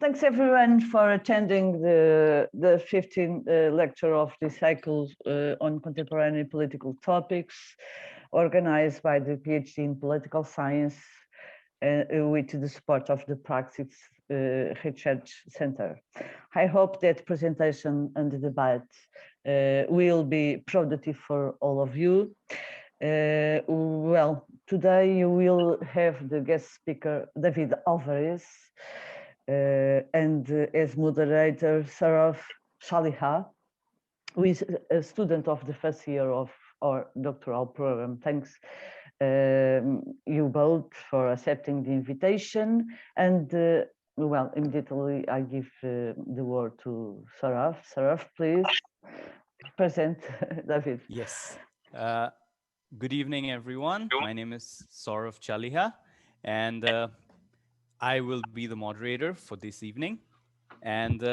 Thanks everyone for attending the 15th lecture of the cycle on contemporary political topics, organized by the PhD in Political Science with the support of the Praxis Research Center. I hope that presentation and the debate will be productive for all of you. Well, today you will have the guest speaker, David Álvares, and as moderator, Saurav Chaliha, who is a student of the first year of our doctoral program. Thanks you both for accepting the invitation. And well, immediately I give the word to Saurav. Saurav, please present David. Yes. Good evening, everyone. My name is Saurav Chaliha, and I will be the moderator for this evening. And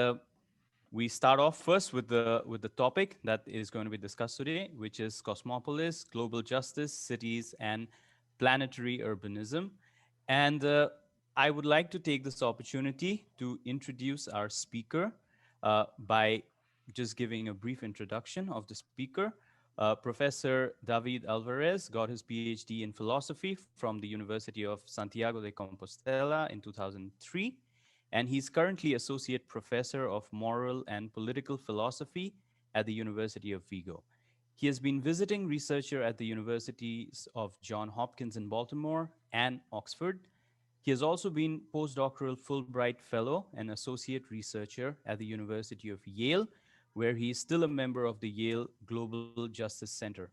we start off first with the topic that is going to be discussed today, which is Cosmopolis, Global Justice, Cities, and Planetary Urbanism. And I would like to take this opportunity to introduce our speaker by just giving a brief introduction of the speaker. Professor David Álvares got his PhD in philosophy from the University of Santiago de Compostela in 2003, and he's currently Associate Professor of Moral and Political Philosophy at the University of Vigo. He has been visiting researcher at the universities of Johns Hopkins in Baltimore and Oxford. He has also been postdoctoral Fulbright Fellow and Associate Researcher at the University of Yale, where he is still a member of the Yale Global Justice Center.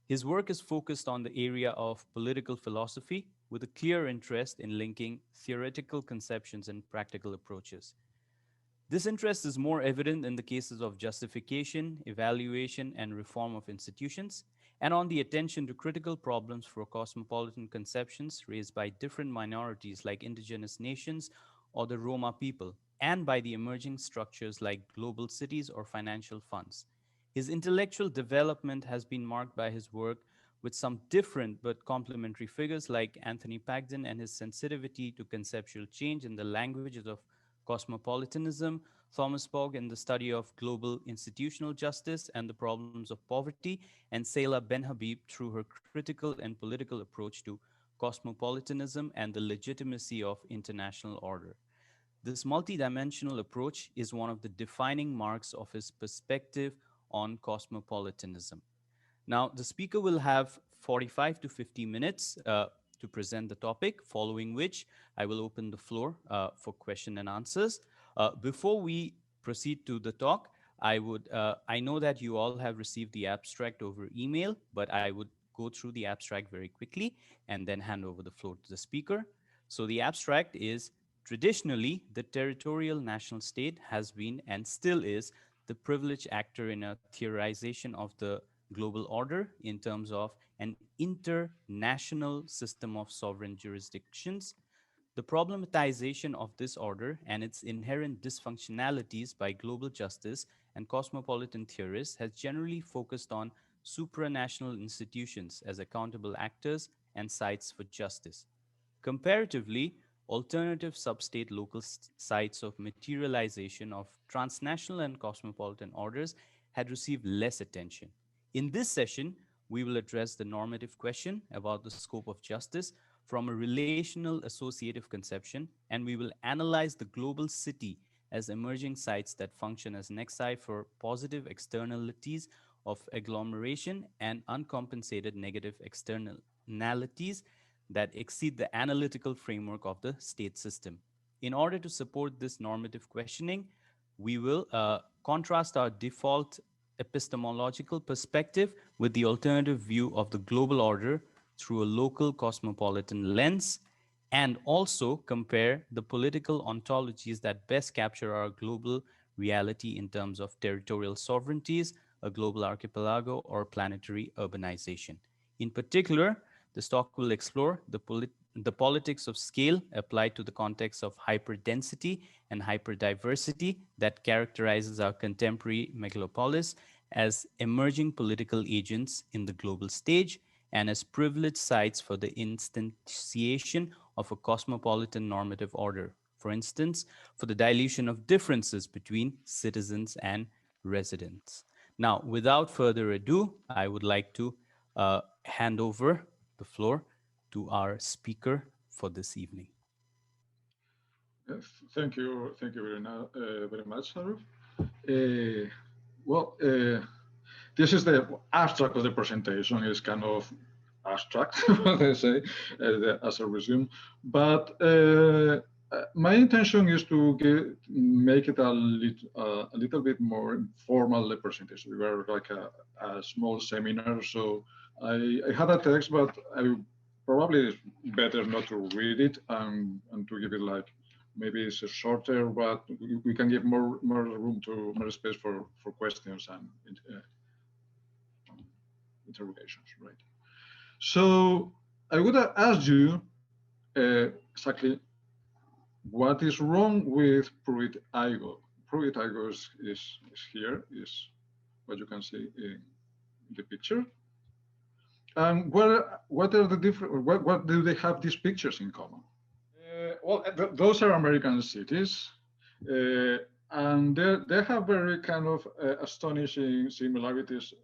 His work is focused on the area of political philosophy with a clear interest in linking theoretical conceptions and practical approaches. This interest is more evident in the cases of justification, evaluation, and reform of institutions, and on the attention to critical problems for cosmopolitan conceptions raised by different minorities like indigenous nations or the Roma people, and by the emerging structures like global cities or financial funds. His intellectual development has been marked by his work with some different but complementary figures like Anthony Pagden and his sensitivity to conceptual change in the languages of cosmopolitanism, Thomas Pogge in the study of global institutional justice and the problems of poverty, and Sayla Ben-Habib through her critical and political approach to cosmopolitanism and the legitimacy of international order. This multidimensional approach is one of the defining marks of his perspective on cosmopolitanism. Now, the speaker will have 45 to 50 minutes to present the topic, following which I will open the floor for question and answers. Before we proceed to the talk, I know that you all have received the abstract over email, but I would go through the abstract very quickly and then hand over the floor to the speaker. So the abstract is: traditionally, the territorial national state has been and still is the privileged actor in a theorization of the global order in terms of an international system of sovereign jurisdictions. The problematization of this order and its inherent dysfunctionalities by global justice and cosmopolitan theorists has generally focused on supranational institutions as accountable actors and sites for justice. Comparatively, alternative sub-state local sites of materialization of transnational and cosmopolitan orders had received less attention. In this session, we will address the normative question about the scope of justice from a relational associative conception, and we will analyze the global city as emerging sites that function as nexi for positive externalities of agglomeration and uncompensated negative externalities that exceed the analytical framework of the state system. In order to support this normative questioning, we will contrast our default epistemological perspective with the alternative view of the global order through a local cosmopolitan lens, and also compare the political ontologies that best capture our global reality in terms of territorial sovereignties, a global archipelago, or planetary urbanization. In particular, this talk will explore the politics of scale applied to the context of hyperdensity and hyperdiversity that characterizes our contemporary megalopolis as emerging political agents in the global stage and as privileged sites for the instantiation of a cosmopolitan normative order. For instance, for the dilution of differences between citizens and residents. Now, without further ado, I would like to hand over the floor to our speaker for this evening. Thank you very much, Saurav. Well, this is the abstract of the presentation. It's kind of abstract, they say, as a resume. But my intention is to make it a little bit more informal presentation. We were like a small seminar, so I had a text, but I probably better not to read it and to give it like maybe it's shorter, but we can give more room to more space for questions and interrogations, right? So I would ask you exactly what is wrong with Pruitt Igo. Pruitt Igo is here, is what you can see in the picture. And what are the different? What do they have these pictures in common? Well, those are American cities. And they have very kind of astonishing similarities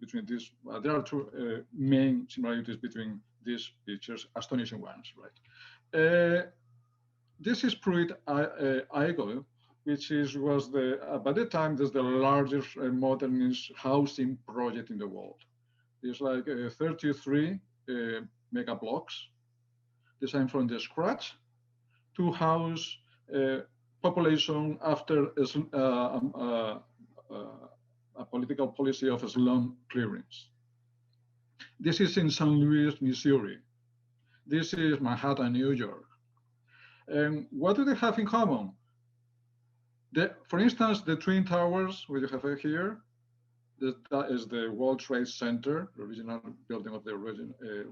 between these. There are two main similarities between these pictures, astonishing ones, right? This is Pruitt Igo, which was by the time the largest modernist housing project in the world. It's like 33 mega blocks designed from the scratch to house population after a political policy of slum clearance. This is in St. Louis, Missouri. This is Manhattan, New York. And what do they have in common? For instance, the Twin Towers, which you have here, that is the World Trade Center, the original building of the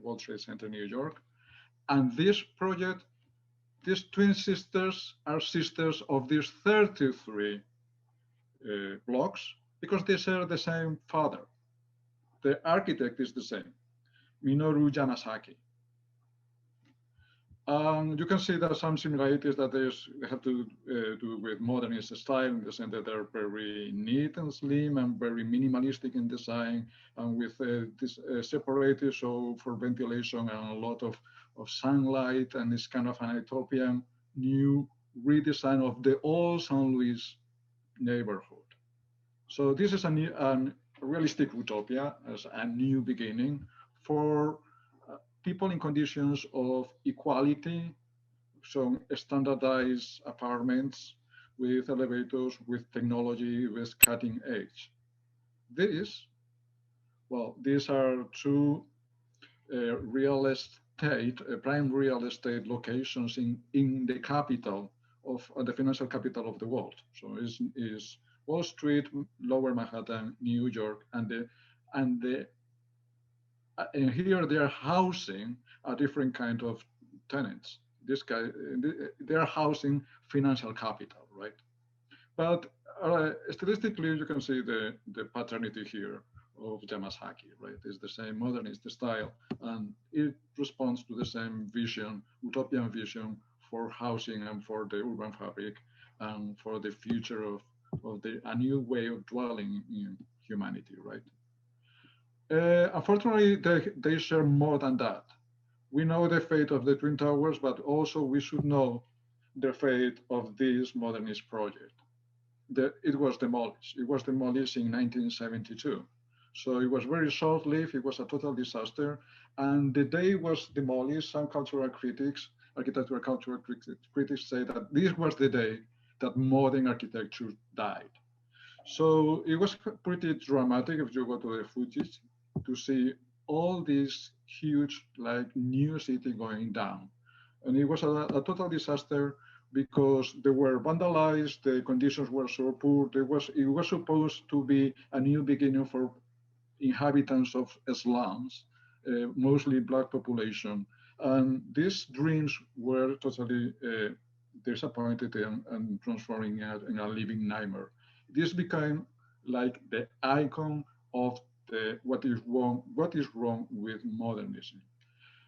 World Trade Center in New York. And this project, these twin sisters are sisters of these 33 blocks because they share the same father. The architect is the same, Minoru Yamasaki. You can see that some similarities that they have to do with modernist style in the sense that they're very neat and slim and very minimalistic in design, and with this separated so for ventilation and a lot of sunlight, and it's kind of an utopian new redesign of the old St. Louis neighborhood. So this is a realistic utopia as a new beginning for people in conditions of equality, some standardized apartments with elevators, with technology, with cutting edge. These are two prime real estate locations in the capital of the financial capital of the world. So is Wall Street, Lower Manhattan, New York, and here they are housing a different kind of tenants. They are housing financial capital, right? But statistically, you can see the paternity here of Yamasaki, right? It's the same modernist style, and it responds to the same vision, utopian vision for housing and for the urban fabric and for the future of a new way of dwelling in humanity, right? Unfortunately, they share more than that. We know the fate of the Twin Towers, but also we should know the fate of this modernist project. It was demolished. It was demolished in 1972. So it was very short-lived. It was a total disaster. And the day it was demolished, some cultural critics, architectural cultural critics say that this was the day that modern architecture died. So it was pretty dramatic if you go to the footage to see all this huge, like, new city going down. And it was a total disaster because they were vandalized, the conditions were so poor. It was supposed to be a new beginning for inhabitants of slums, mostly Black population. And these dreams were totally disappointed and transforming it in a living nightmare. This became like the icon of what is wrong with modernism.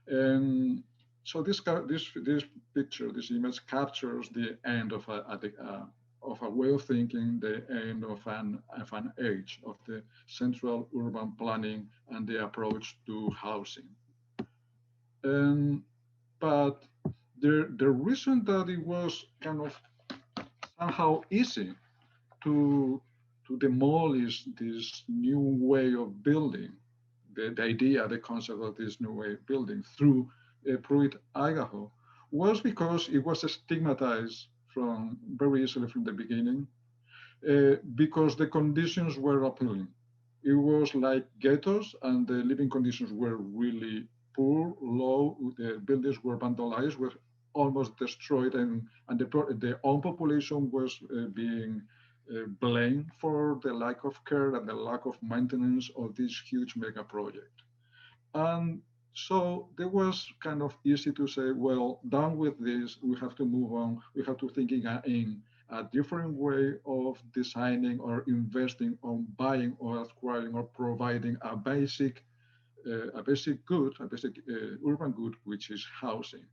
And So this picture, this image captures the end of a way of thinking, the end of an age of the central urban planning and the approach to housing. But the reason that it was kind of somehow easy to demolish this new way of building, the idea, the concept of this new way of building through Pruitt Idaho, was because it was stigmatized very easily from the beginning, because the conditions were appealing. It was like ghettos, and the living conditions were really poor, low. The buildings were vandalized, were almost destroyed, and the own population was being blamed for the lack of care and the lack of maintenance of this huge mega project. And so there was kind of easy to say, well, done with this, we have to move on. We have to think in a different way of designing or investing on buying or acquiring or providing a basic good, a basic urban good, which is housing.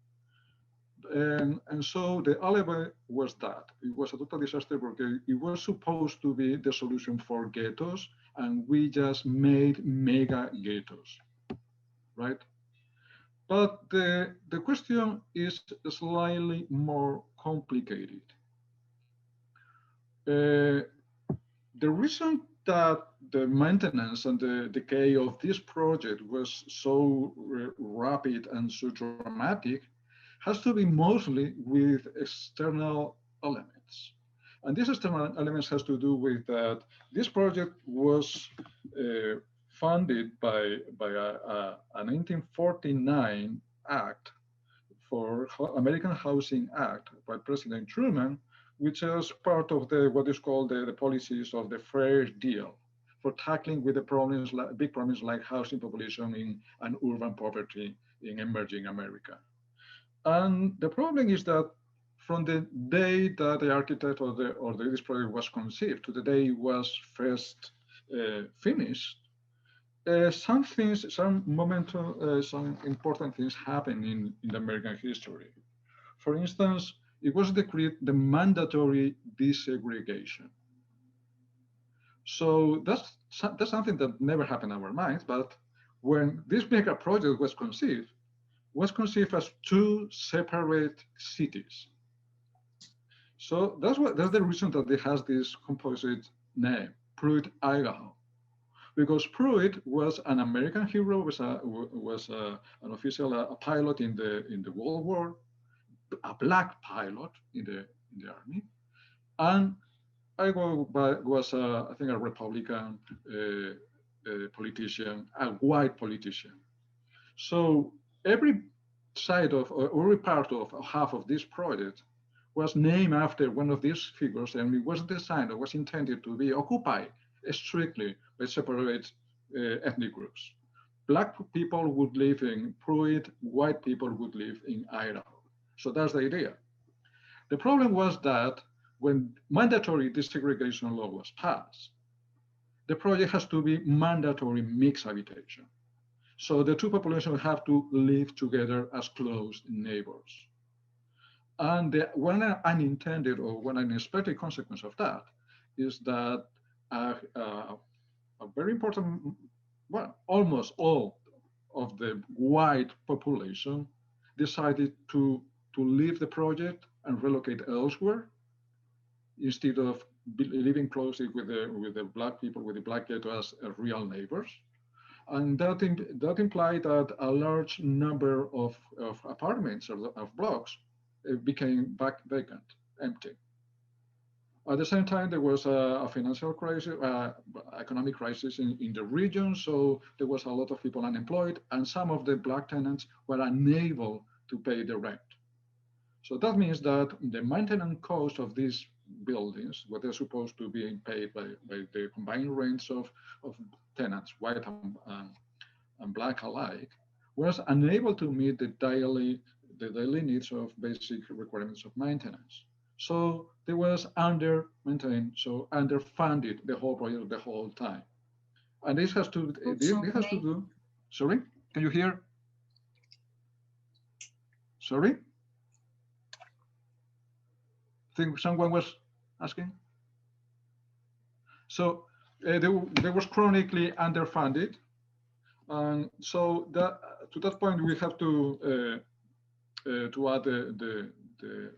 And so the alibi was that it was a total disaster because it was supposed to be the solution for ghettos, and we just made mega ghettos, right? But the question is slightly more complicated. The reason that the maintenance and the decay of this project was so rapid and so dramatic has to be mostly with external elements. And these external elements has to do with that this project was funded by a 1949 act for American Housing Act by President Truman, which is part of what is called the policies of the Fair Deal for tackling with the problems, big problems like housing population and urban poverty in emerging America. And the problem is that from the day that the architect or this project was conceived to the day it was first finished, some important things happened in the American history. For instance, it was decreed the mandatory desegregation. So that's something that never happened in our minds, but when this mega project was conceived as two separate cities. So that's the reason that it has this composite name, Pruitt, Idaho, because Pruitt was an American hero, was an official, a pilot in the World War, a black pilot in the army, and Idaho was I think a Republican politician, a white politician. So every side of, or every part of half of this project was named after one of these figures, and it was designed or was intended to be occupied strictly by separate ethnic groups. Black people would live in Pruitt, white people would live in Idaho. So that's the idea. The problem was that when mandatory desegregation law was passed, the project has to be mandatory mixed habitation. So the two populations have to live together as close neighbors. And one unintended or one unexpected consequence of that is that a very important, well, almost all of the white population decided to leave the project and relocate elsewhere instead of living closely with the black people, with the black ghetto as real neighbors. And that implied that a large number of apartments or of blocks became vacant, empty. At the same time, there was a financial crisis, economic crisis in the region, so there was a lot of people unemployed, and some of the black tenants were unable to pay the rent. So that means that the maintenance cost of these buildings, what they're supposed to be paid by the combined rents of tenants, white and black alike, was unable to meet the daily needs of basic requirements of maintenance. So there was under-maintained, so underfunded the whole project the whole time. And this has to do, sorry, can you hear? Sorry? Think someone was asking? So they was chronically underfunded. And so that, to that point, we have to add the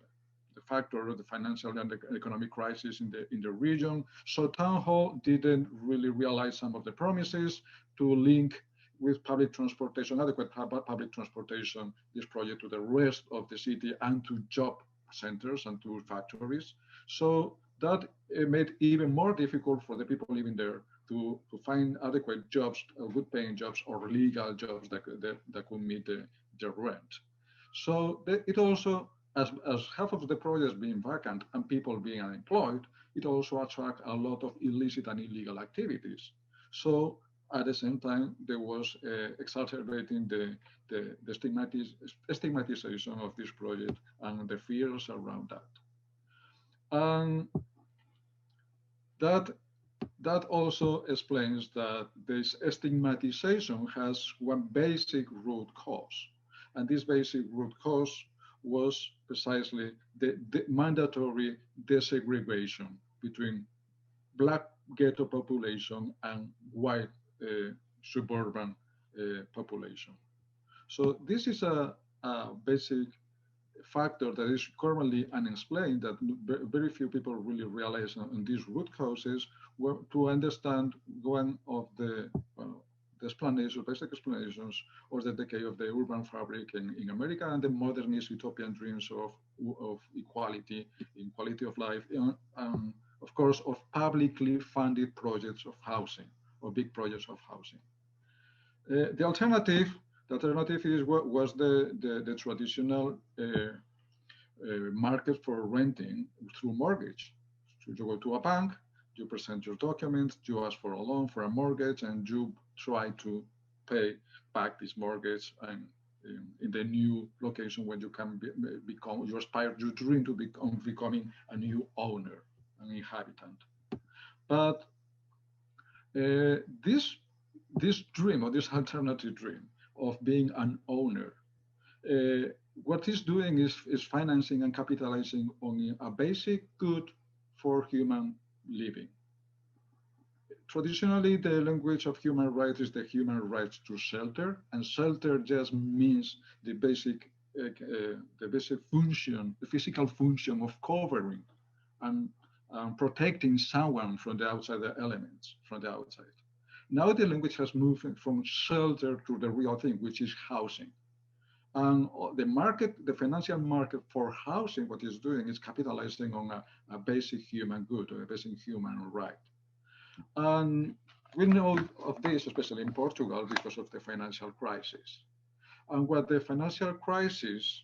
factor of the financial and the economic crisis in the region. So Town Hall didn't really realize some of the promises to link with public transportation, adequate public transportation, this project to the rest of the city and to job centers and to factories. So that made it even more difficult for the people living there to find adequate jobs, good paying jobs or legal jobs that could meet the rent. So it also, as half of the projects being vacant and people being unemployed, it also attracts a lot of illicit and illegal activities. So at the same time, there was exacerbating the stigmatization of this project and the fears around that. And that also explains that this stigmatization has one basic root cause. And this basic root cause was precisely the mandatory desegregation between Black ghetto population and white suburban population. So this is a basic factor that is currently unexplained that very few people really realize on these root causes to understand one of the explanations, basic explanations, or the decay of the urban fabric in America and the modernist utopian dreams of equality in quality of life, and of course of publicly funded projects of housing or big projects of housing. The alternative was the traditional market for renting through mortgage. So you go to a bank, you present your documents, you ask for a loan, for a mortgage, and you try to pay back this mortgage and in the new location when you can become, you aspire, you dream to becoming a new owner, an inhabitant. But this dream, or this alternative dream of being an owner, what it's doing is financing and capitalizing on a basic good for human living. Traditionally, the language of human rights is the human rights to shelter, and shelter just means the basic function, the physical function of covering and protecting someone from the outside, the elements from the outside. Now the language has moved from shelter to the real thing, which is housing. And the market, the financial market for housing, what it's doing is capitalizing on a basic human good or a basic human right. And we know of this, especially in Portugal, because of the financial crisis. And what the financial crisis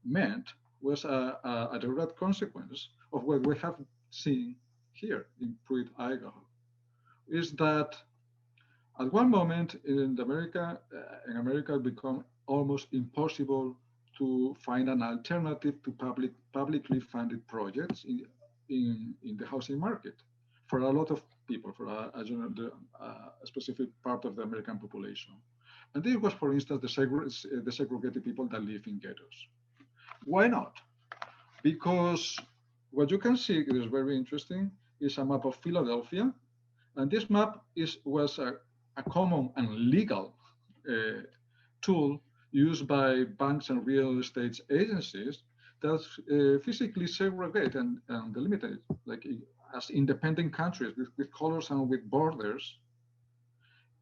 meant was a direct consequence of what we have seen here in Pruitt Idaho, is that at one moment in America, it became almost impossible to find an alternative to publicly funded projects in the housing market for a lot of people, for a specific part of the American population. And this was, for instance, the segregated people that live in ghettos. Why not? Because what you can see is very interesting, is a map of Philadelphia. And this map was a common and legal tool used by banks and real estate agencies that physically segregate and delimitate, like as independent countries with colors and with borders,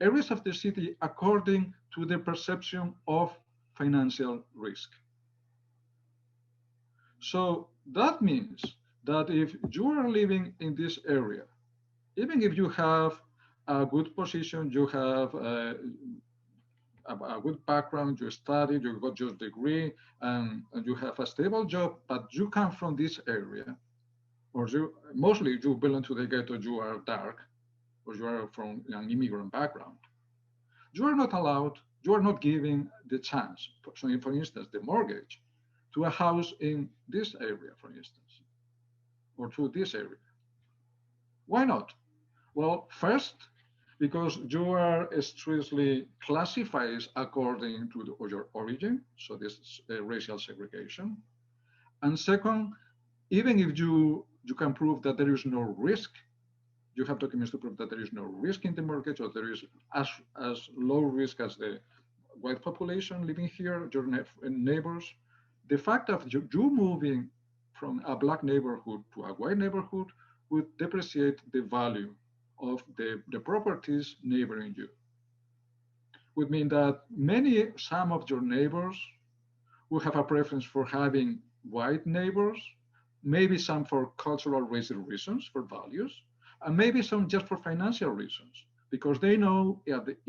areas of the city according to the perception of financial risk. So that means that if you are living in this area, even if you have a good position, you have a good background, you studied, you got your degree, and you have a stable job, but you come from this area, or mostly you belong to the ghetto, you are dark, or you are from an immigrant background, you are not allowed, you are not given the chance, so for instance, the mortgage, to a house in this area, for instance, or to this area. Why not? Well, first, because you are strictly classified according to your origin, so this is racial segregation. And second, even if you can prove that there is no risk, you have documents to prove that there is no risk in the mortgage, or there is as low risk as the white population living here, your neighbors. The fact of you moving from a black neighborhood to a white neighborhood would depreciate the value of the properties neighboring you. Would mean that some of your neighbors will have a preference for having white neighbors, maybe some for cultural racial reasons, for values, and maybe some just for financial reasons, because they know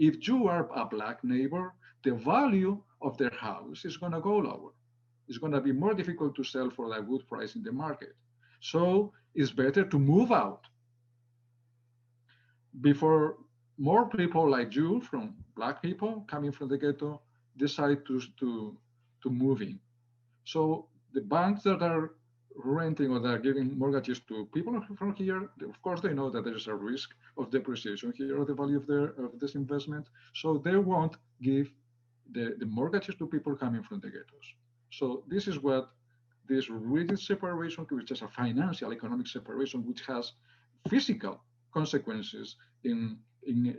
if you are a black neighbor, the value of their house is going to go lower. It's going to be more difficult to sell for a good price in the market. So it's better to move out before more people like you, from black people coming from the ghetto, decide to move in. So the banks that are renting or that are giving mortgages to people from here, of course, they know that there is a risk of depreciation here of the value of this investment. So they won't give the mortgages to people coming from the ghettos. So this is what this rigid separation, which is a financial economic separation, which has physical consequences in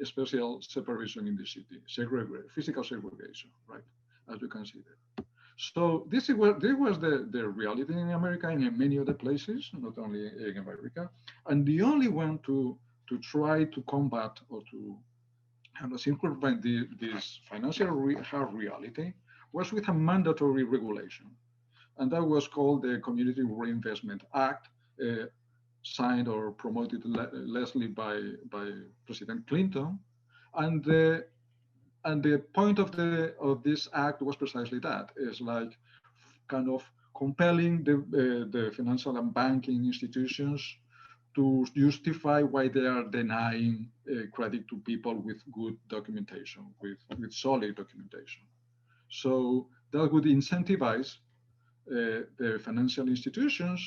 special separation in the city, physical segregation, right? As you can see there. So this was the reality in America and in many other places, not only in America. And the only one to try to combat or to circumvent this financial hard reality was with a mandatory regulation. And that was called the Community Reinvestment Act, signed or promoted largely by President Clinton. And the point of this act was precisely that. It's like kind of compelling the financial and banking institutions to justify why they are denying credit to people with good documentation, with solid documentation. So that would incentivize the financial institutions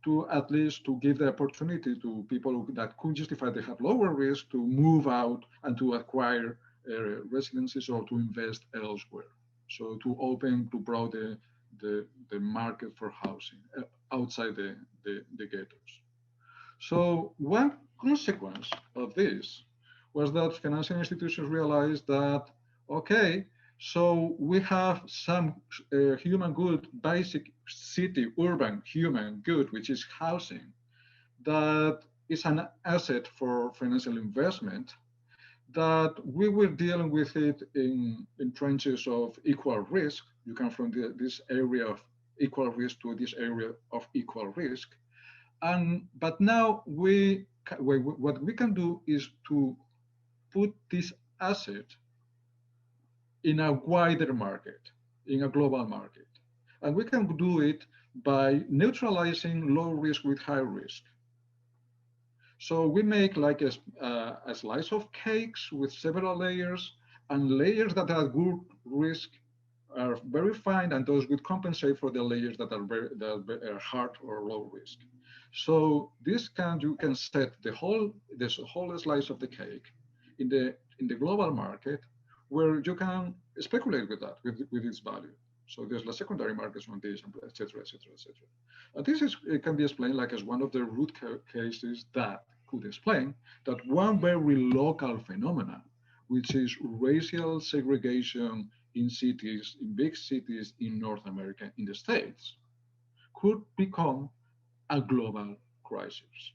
to at least to give the opportunity to people that could justify they have lower risk to move out and to acquire residences or to invest elsewhere. So to broaden the market for housing outside the ghettos. So one consequence of this was that financial institutions realized that, okay, so we have some human good, basic city, urban human good, which is housing, that is an asset for financial investment, that we were dealing with it in trenches of equal risk. You come from this area of equal risk to this area of equal risk. But now what we can do is to put this asset in a wider market, in a global market. And we can do it by neutralizing low risk with high risk. So we make like a slice of cakes with several layers, and layers that are good risk are very fine, and those would compensate for the layers that are hard or low risk. So you can set this whole slice of the cake in the global market, where you can speculate with that, with its value. So there's the secondary markets on this, et cetera, et cetera, et cetera. And it can be explained like as one of the root cases that could explain that one very local phenomenon, which is racial segregation in cities, in big cities in North America, in the States, could become a global crisis.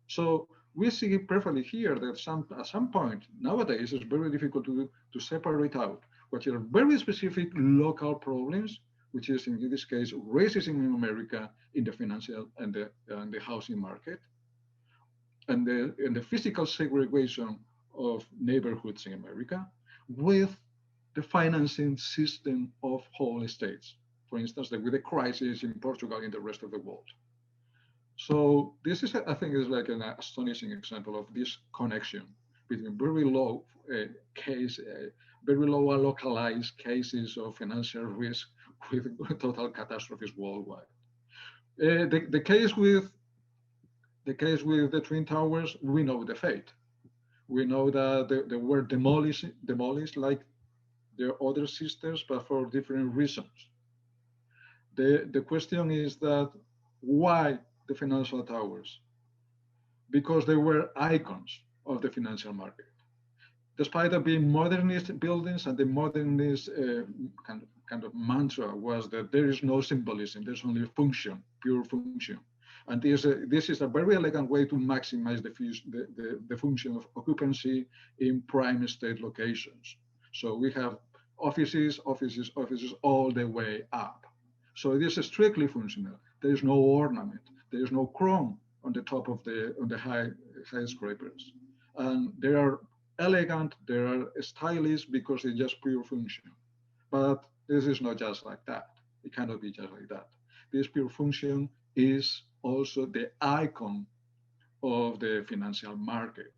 So we see perfectly here that at some point nowadays it's very difficult to separate out what are very specific local problems, which is in this case racism in America in the financial and the housing market, and the physical segregation of neighborhoods in America, with the financing system of whole states. For instance, with the crisis in Portugal and the rest of the world. So this is, I think, is like an astonishing example of this connection between very low very low localized cases of financial risk with total catastrophes worldwide. The case with the Twin Towers, we know the fate. We know that they were demolished like their other sisters, but for different reasons. The question is that why the financial towers? Because they were icons of the financial market. Despite of being modernist buildings, and the modernist kind of mantra was that there is no symbolism, there's only function, pure function. And this is a very elegant way to maximize the function of occupancy in prime state locations. So we have offices, offices, offices all the way up. So it is strictly functional. There is no ornament. There is no chrome on the top of the high skyscrapers. And they are elegant, they are stylish because it's just pure function. But this is not just like that. It cannot be just like that. This pure function is also the icon of the financial market.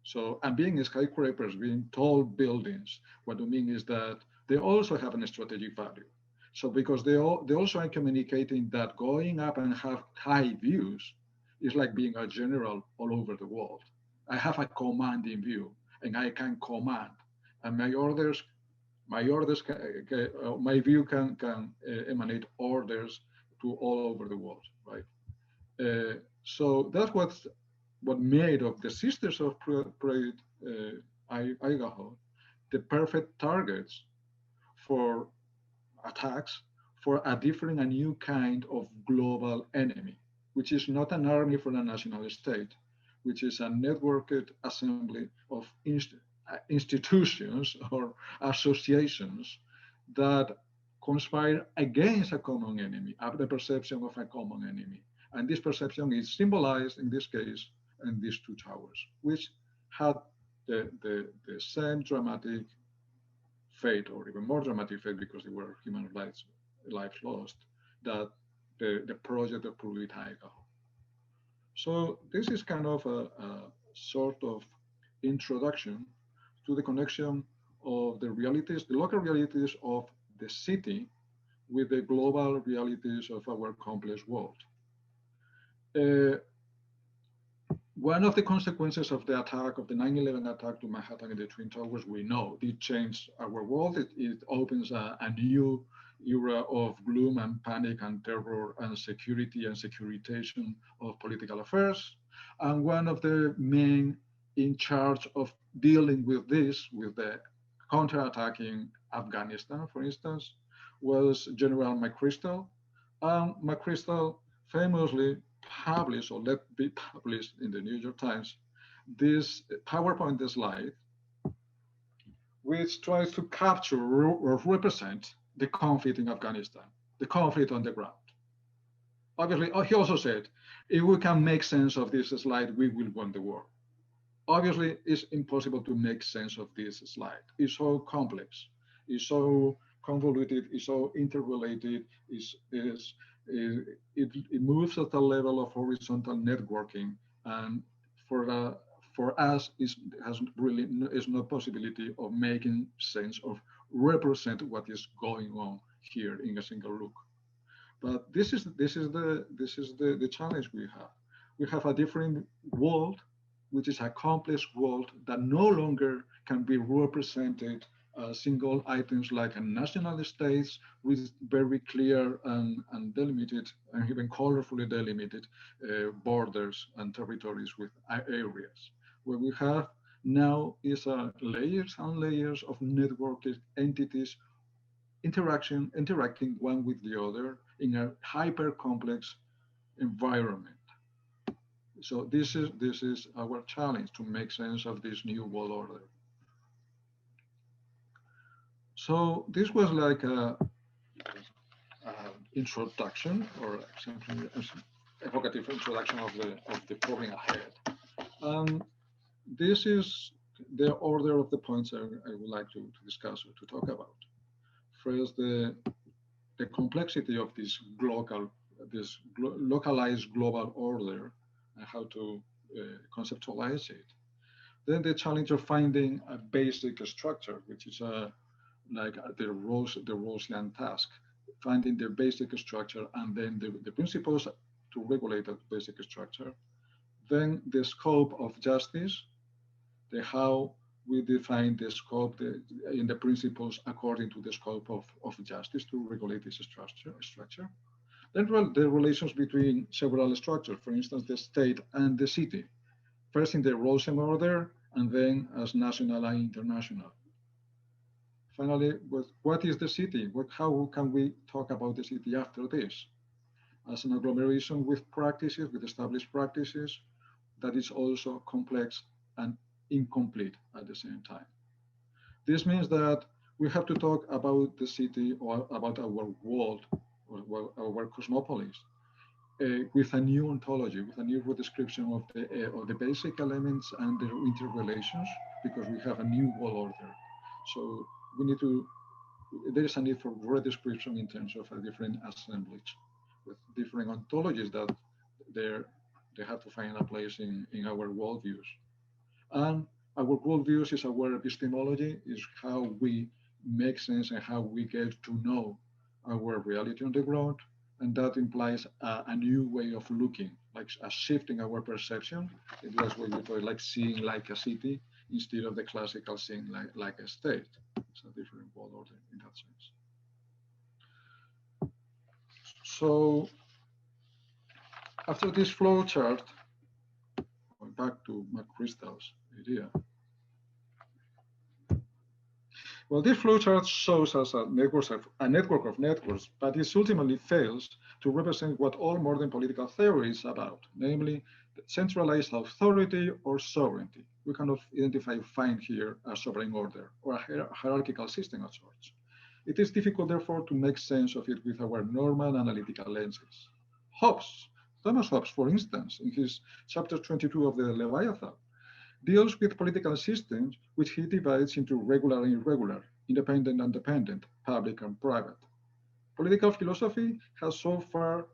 So, and being skyscrapers, being tall buildings, what I mean is that they also have a strategic value. So because they also are communicating that going up and have high views is like being a general all over the world. I have a commanding view and I can command, and my view can emanate orders to all over the world, right? So that's what made of the Sisters of Project Idaho the perfect targets for attacks for a different and new kind of global enemy, which is not an army for a national state, which is a networked assembly of institutions or associations that conspire against a common enemy, of the perception of a common enemy. And this perception is symbolized in this case in these two towers, which had the same dramatic fate, or even more dramatic fate because they were human lives lost, that the project of Project Idaho. So this is kind of a sort of introduction to the connection of the realities, the local realities of the city with the global realities of our complex world. One of the consequences of the attack, of the 9/11 attack to Manhattan and the Twin Towers, we know it changed our world. It opens a new era of gloom and panic and terror and security and securitization of political affairs. And one of the men in charge of dealing with this, with the counterattacking Afghanistan, for instance, was General McChrystal. McChrystal famously published, or let be published in the New York Times, this PowerPoint slide, which tries to capture or represent the conflict in Afghanistan, the conflict on the ground. Obviously, he also said, if we can make sense of this slide, we will win the war. Obviously, it's impossible to make sense of this slide. It's so complex, it's so convoluted, it's so interrelated, it moves at a level of horizontal networking, and for us is no possibility of making sense of represent what is going on here in a single look. But this is the challenge we have. We have a different world, which is a complex world that no longer can be represented single items like a national states with very clear and delimited and even colorfully delimited borders and territories with areas. What we have now is layers and layers of networked entities interacting one with the other in a hyper complex environment. So this is our challenge, to make sense of this new world order. So this was like a introduction, or simply evocative introduction of the problem ahead. This is the order of the points I would like to discuss or to talk about. First, the complexity of this localized global order and how to conceptualize it. Then the challenge of finding a basic structure, which is like the Rosalian task, finding the basic structure and then the principles to regulate that basic structure. Then the scope of justice, the how we define the scope in the principles according to the scope of justice to regulate this structure. Then the relations between several structures, for instance, the state and the city, first in the roles and order, and then as national and international. Finally, what is the city? How can we talk about the city after this? As an agglomeration with practices, with established practices, that is also complex and incomplete at the same time. This means that we have to talk about the city or about our world or our cosmopolis with a new ontology, with a new description of the basic elements and their interrelations, because we have a new world order. So we need to, there is a need for redescription in terms of a different assemblage with different ontologies that they have to find a place in our worldviews. And our worldviews is our epistemology, is how we make sense and how we get to know our reality on the ground. And that implies a new way of looking, like a shift in our perception. That's what we call like seeing like a city instead of the classical seeing like a state. It's a different world order in that sense. So after this flow chart, going back to McChrystal's idea. Well, this flowchart shows us a network of networks, but it ultimately fails to represent what all modern political theory is about, namely centralized authority or sovereignty. We kind of find here a sovereign order or a hierarchical system of sorts. It is difficult, therefore, to make sense of it with our normal analytical lenses. Thomas Hobbes, for instance, in his chapter 22 of the Leviathan, deals with political systems which he divides into regular and irregular, independent and dependent, public and private. Political philosophy has so far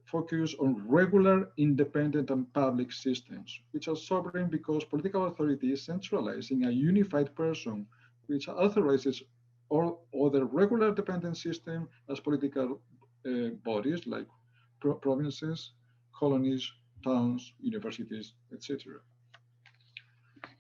focused on regular, independent, and public systems, which are sovereign because political authority is centralized in a unified person, which authorizes all other regular dependent systems as political bodies like provinces, colonies, towns, universities, etc.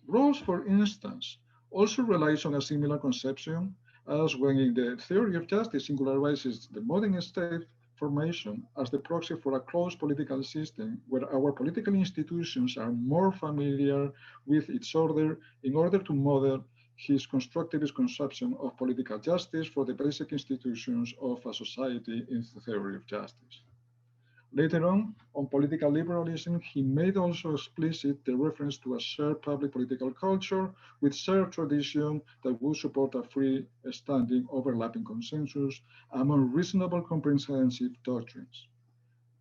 Rawls, for instance, also relies on a similar conception as when in the theory of justice singularizes the modern state formation as the proxy for a closed political system where our political institutions are more familiar with its order in order to model his constructivist conception of political justice for the basic institutions of a society in the theory of justice. Later on political liberalism, he made also explicit the reference to a shared public political culture with shared tradition that would support a free-standing overlapping consensus among reasonable comprehensive doctrines.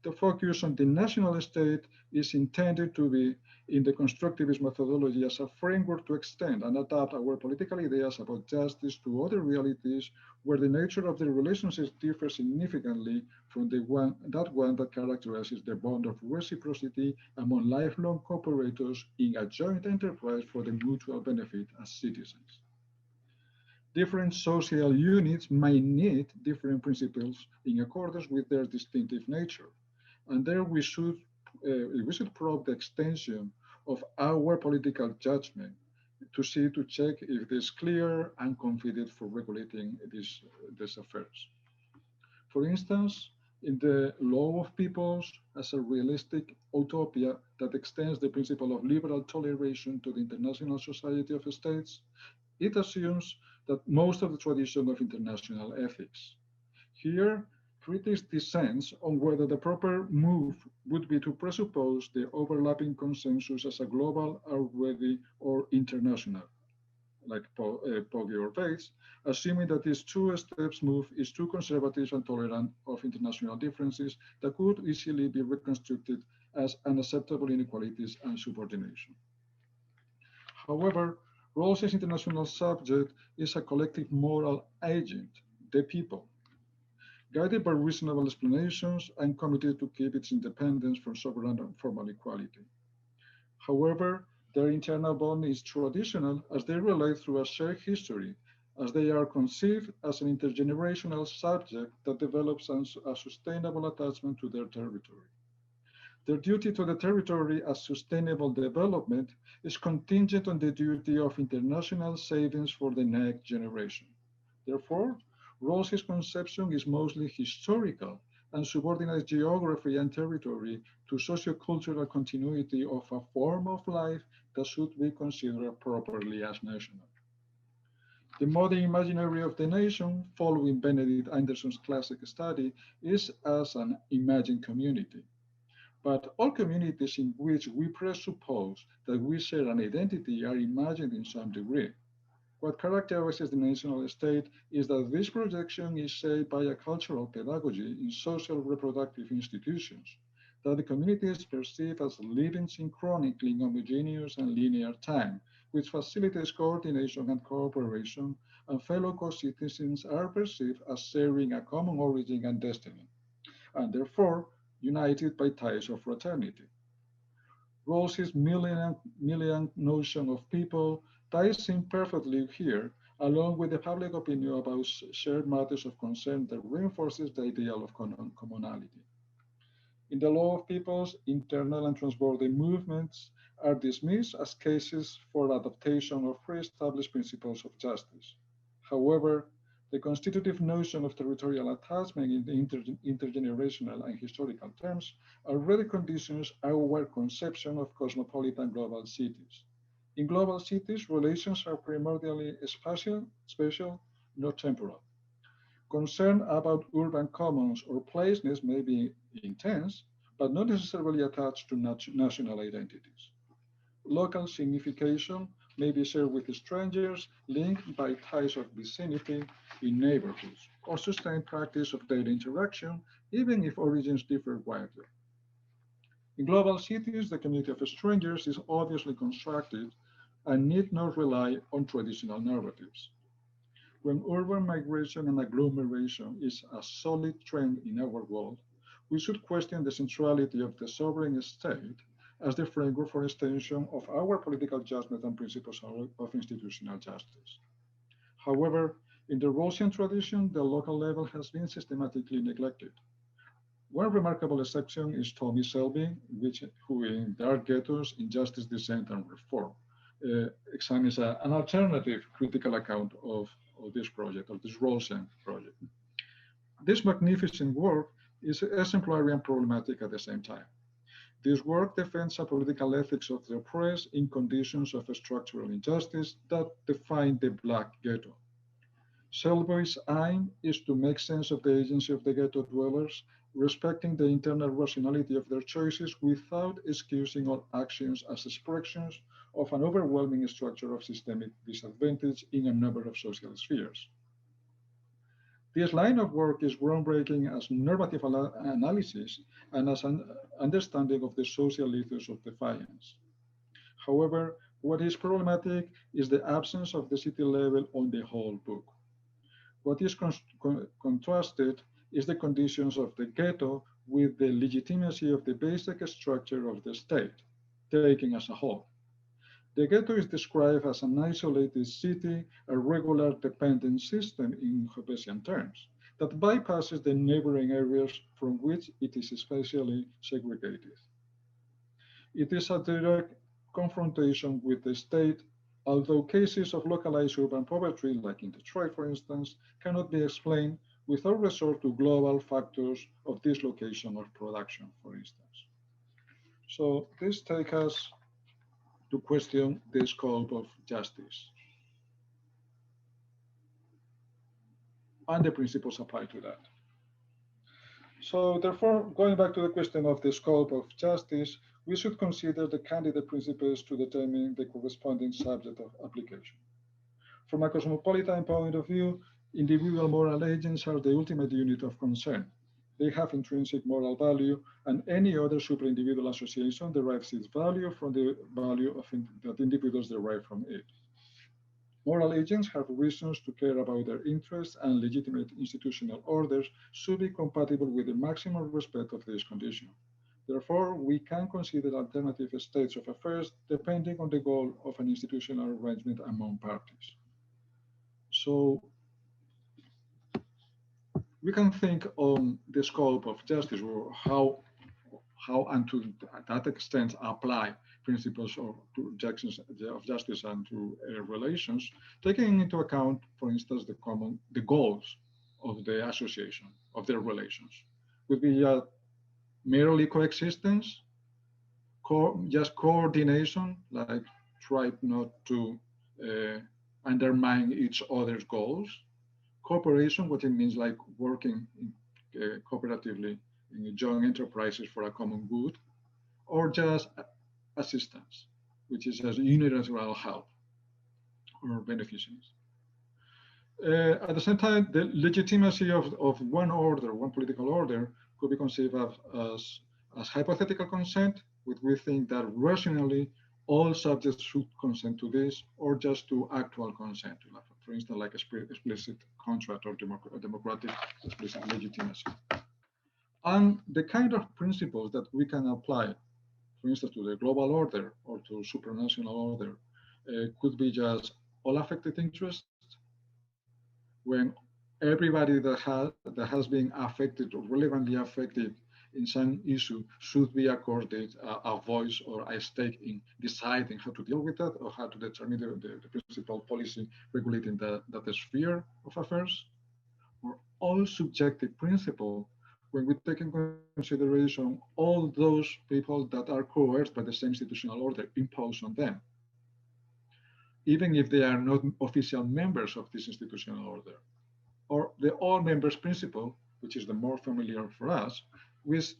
The focus on the national state is intended to be in the constructivist methodology as a framework to extend and adapt our political ideas about justice to other realities where the nature of the relationships differs significantly from that one that characterizes the bond of reciprocity among lifelong cooperators in a joint enterprise for the mutual benefit as citizens. Different social units might need different principles in accordance with their distinctive nature. And there we should probe the extension of our political judgment to check if it is clear and confident for regulating these affairs. For instance, in the law of peoples as a realistic utopia that extends the principle of liberal toleration to the international society of states, it assumes that most of the tradition of international ethics. Here, critics dissent on whether the proper move would be to presuppose the overlapping consensus as a global already or international, like Poggi or Bates, assuming that this two-steps move is too conservative and tolerant of international differences that could easily be reconstructed as unacceptable inequalities and subordination. However, Rawls's international subject is a collective moral agent, the people, guided by reasonable explanations and committed to keep its independence from sovereign and formal equality. However, their internal bond is traditional as they relate through a shared history, as they are conceived as an intergenerational subject that develops a sustainable attachment to their territory. Their duty to the territory as sustainable development is contingent on the duty of international savings for the next generation. Therefore, Rawls's conception is mostly historical and subordinates geography and territory to sociocultural continuity of a form of life that should be considered properly as national. The modern imaginary of the nation, following Benedict Anderson's classic study, is as an imagined community. But all communities in which we presuppose that we share an identity are imagined in some degree. What characterizes the national state is that this projection is shaped by a cultural pedagogy in social reproductive institutions that the communities perceive as living synchronically in homogeneous and linear time, which facilitates coordination and cooperation, and fellow co-citizens are perceived as sharing a common origin and destiny, and therefore united by ties of fraternity. Rawls's million notion of people ties in perfectly here, along with the public opinion about shared matters of concern that reinforces the ideal of commonality. In the law of peoples, internal and transborder movements are dismissed as cases for adaptation of pre-established principles of justice. However, the constitutive notion of territorial attachment in the intergenerational and historical terms already conditions our conception of cosmopolitan global cities. In global cities, relations are primordially spatial, not temporal. Concern about urban commons or placeness may be intense, but not necessarily attached to national identities. Local signification may be shared with strangers linked by ties of vicinity in neighborhoods, or sustained practice of daily interaction, even if origins differ widely. In global cities, the community of strangers is obviously constructed and need not rely on traditional narratives. When urban migration and agglomeration is a solid trend in our world, we should question the centrality of the sovereign state as the framework for extension of our political judgment and principles of institutional justice. However, in the Rawlsian tradition, the local level has been systematically neglected. One remarkable exception is Tommy Selby, who in Dark Ghettos, Injustice, Dissent, and Reform examines an alternative critical account of this project, of this Rawlsian project. This magnificent work is exemplary and problematic at the same time. This work defends a political ethics of the oppressed in conditions of structural injustice that define the Black ghetto. Selby's aim is to make sense of the agency of the ghetto dwellers, respecting the internal rationality of their choices without excusing all actions as expressions of an overwhelming structure of systemic disadvantage in a number of social spheres. This line of work is groundbreaking as normative analysis and as an understanding of the social ethos of defiance. However, what is problematic is the absence of the city level on the whole book. What is contrasted is the conditions of the ghetto with the legitimacy of the basic structure of the state, taken as a whole. The ghetto is described as an isolated city, a regular dependent system in Hobbesian terms, that bypasses the neighboring areas from which it is spatially segregated. It is a direct confrontation with the state, although cases of localized urban poverty, like in Detroit, for instance, cannot be explained without resort to global factors of dislocation of production, for instance. So this takes us to question the scope of justice and the principles applied to that. So therefore, going back to the question of the scope of justice, we should consider the candidate principles to determine the corresponding subject of application. From a cosmopolitan point of view, individual moral agents are the ultimate unit of concern. They have intrinsic moral value, and any other superindividual association derives its value from the value that individuals derive from it. Moral agents have reasons to care about their interests, and legitimate institutional orders should be compatible with the maximum respect of this condition. Therefore, we can consider alternative states of affairs depending on the goal of an institutional arrangement among parties. So we can think on the scope of justice, or how and to that extent apply principles of projections of justice and to relations, taking into account, for instance, the goals of the association, of their relations. Would be merely coexistence, just coordination, like try not to undermine each other's goals. Cooperation, what it means like working cooperatively in joint enterprises for a common good, or just assistance, which is as unilateral help or beneficence. At the same time, the legitimacy of one order, one political order, could be conceived of as hypothetical consent, which we think that rationally all subjects should consent to this, or just to actual consent, for instance, like explicit contract or democratic explicit legitimacy. And the kind of principles that we can apply, for instance, to the global order or to supranational order, could be just all affected interests, when everybody that has been affected or relevantly affected in some issue should be accorded a voice or a stake in deciding how to deal with that or how to determine the principal policy regulating that sphere of affairs. Or all subjective principle, when we take in consideration all those people that are coerced by the same institutional order imposed on them, even if they are not official members of this institutional order. Or the all members principle, which is the more familiar for us, which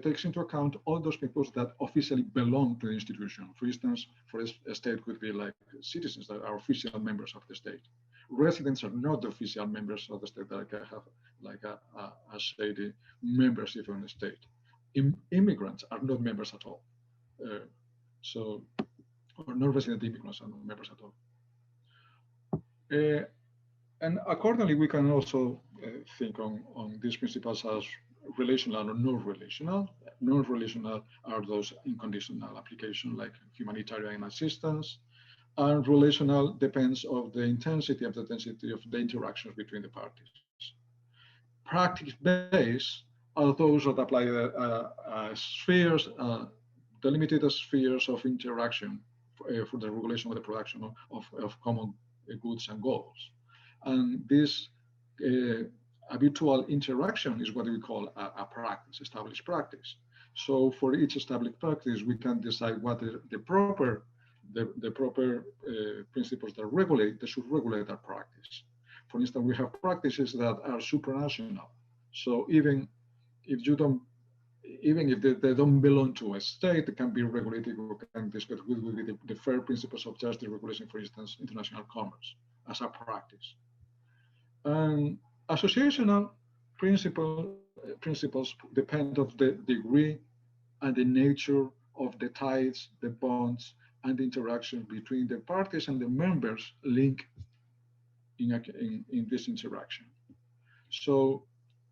takes into account all those people that officially belong to the institution. For instance, for a state could be like citizens that are official members of the state. Residents are not official members of the state that can have like a shady membership in the state. Immigrants are not members at all. Or non-resident immigrants are not members at all. And accordingly, we can also think on these principles as relational or non-relational. Non-relational are those unconditional application like humanitarian assistance, and relational depends on the intensity of the interactions between the parties. Practice-based are those that apply spheres, delimited spheres of interaction for the regulation of the production of common goods and goals. And this habitual interaction is what we call a practice, established practice. So for each established practice, we can decide what the proper principles that should regulate our practice. For instance, we have practices that are supranational. So even if they don't belong to a state, they can be regulated or can discuss with the fair principles of justice regulation, for instance, international commerce as a practice. And associational principles depend on the degree and the nature of the ties, the bonds, and the interaction between the parties and the members linked in this interaction. So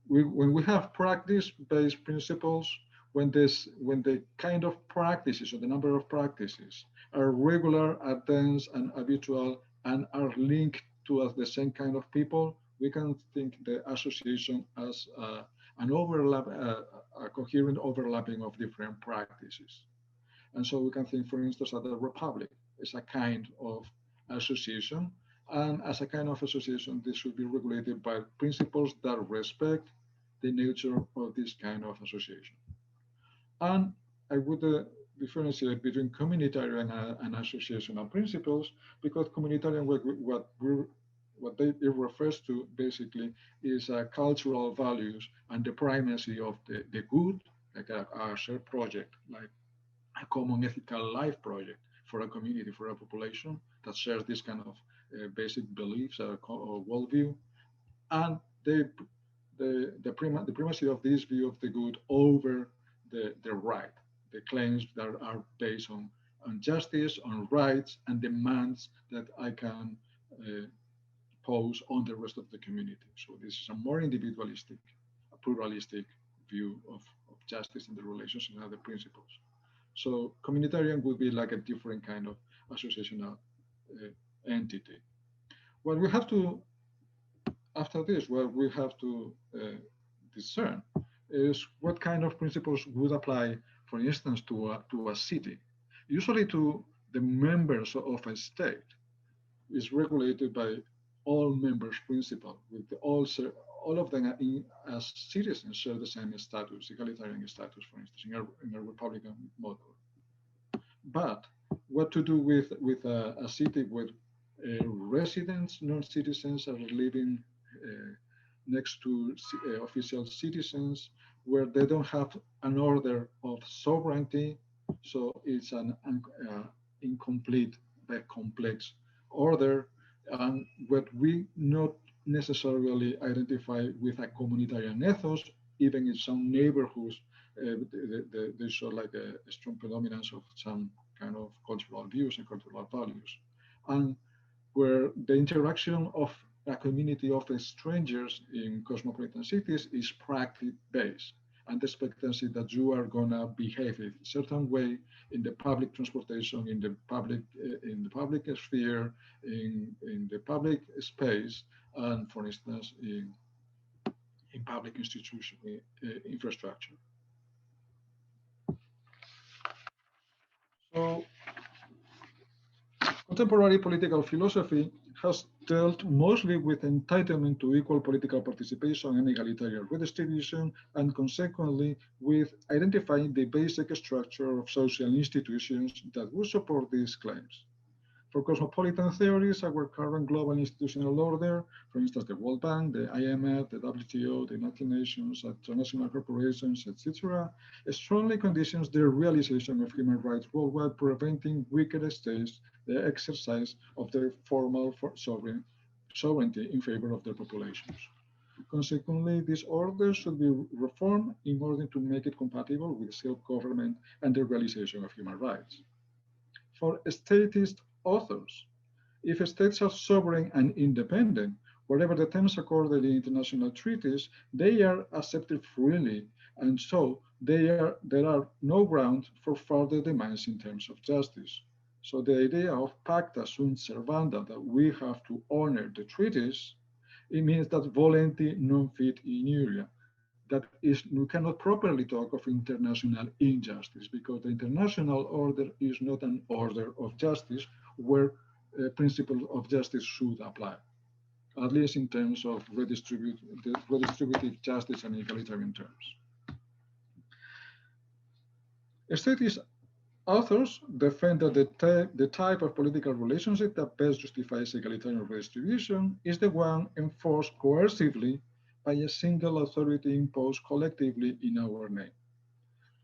when we have practice-based principles, when the kind of practices or the number of practices are regular, dense, and habitual, and are linked to the same kind of people, we can think the association as an overlap, a coherent overlapping of different practices. And so we can think, for instance, that the republic is a kind of association, and as a kind of association, this should be regulated by principles that respect the nature of this kind of association. And I would differentiate between communitarian and associational principles, because communitarian, what it refers to basically is cultural values and the primacy of the good, like a shared project, like a common ethical life project for a community, for a population that shares this kind of basic beliefs or worldview, and the primacy of this view of the good over the right, the claims that are based on justice, on rights, and demands that I can pose on the rest of the community. So this is a more individualistic, a pluralistic view of justice and the relations and other principles. So communitarian would be like a different kind of associational entity. What we have to, after this, what we have to discern is what kind of principles would apply, for instance, to a city. Usually to the members of a state is regulated by all members principle, with all of them as citizens share the same status, egalitarian status, for instance, in a Republican model. But what to do with a city where residents, non-citizens, are living next to official citizens, where they don't have an order of sovereignty, so it's an incomplete but complex order, and what we not necessarily identify with a communitarian ethos, even in some neighborhoods, they show like a strong predominance of some kind of cultural views and cultural values, and where the interaction of a community of strangers in cosmopolitan cities is practice based, and the expectancy that you are gonna behave in a certain way in the public transportation, in the public sphere, in the public space, and for instance in public institution infrastructure. So contemporary political philosophy has dealt mostly with entitlement to equal political participation and egalitarian redistribution, and consequently with identifying the basic structure of social institutions that would support these claims. For cosmopolitan theories, our current global institutional order, for instance, the World Bank, the IMF, the WTO, the United Nations, international corporations, etc., strongly conditions the realization of human rights worldwide, preventing weaker states the exercise of their formal sovereignty in favor of their populations. Consequently, this order should be reformed in order to make it compatible with self-government and the realization of human rights. For statist authors, if states are sovereign and independent, whatever the terms accorded in international treaties, they are accepted freely, and so there are no grounds for further demands in terms of justice. So the idea of pacta sunt servanda, that we have to honor the treaties, it means that volenti non fit iuria. That is, we cannot properly talk of international injustice, because the international order is not an order of justice where principles of justice should apply, at least in terms of redistributive justice and egalitarian terms. Statist authors defend that the type of political relationship that best justifies egalitarian redistribution is the one enforced coercively by a single authority imposed collectively in our name.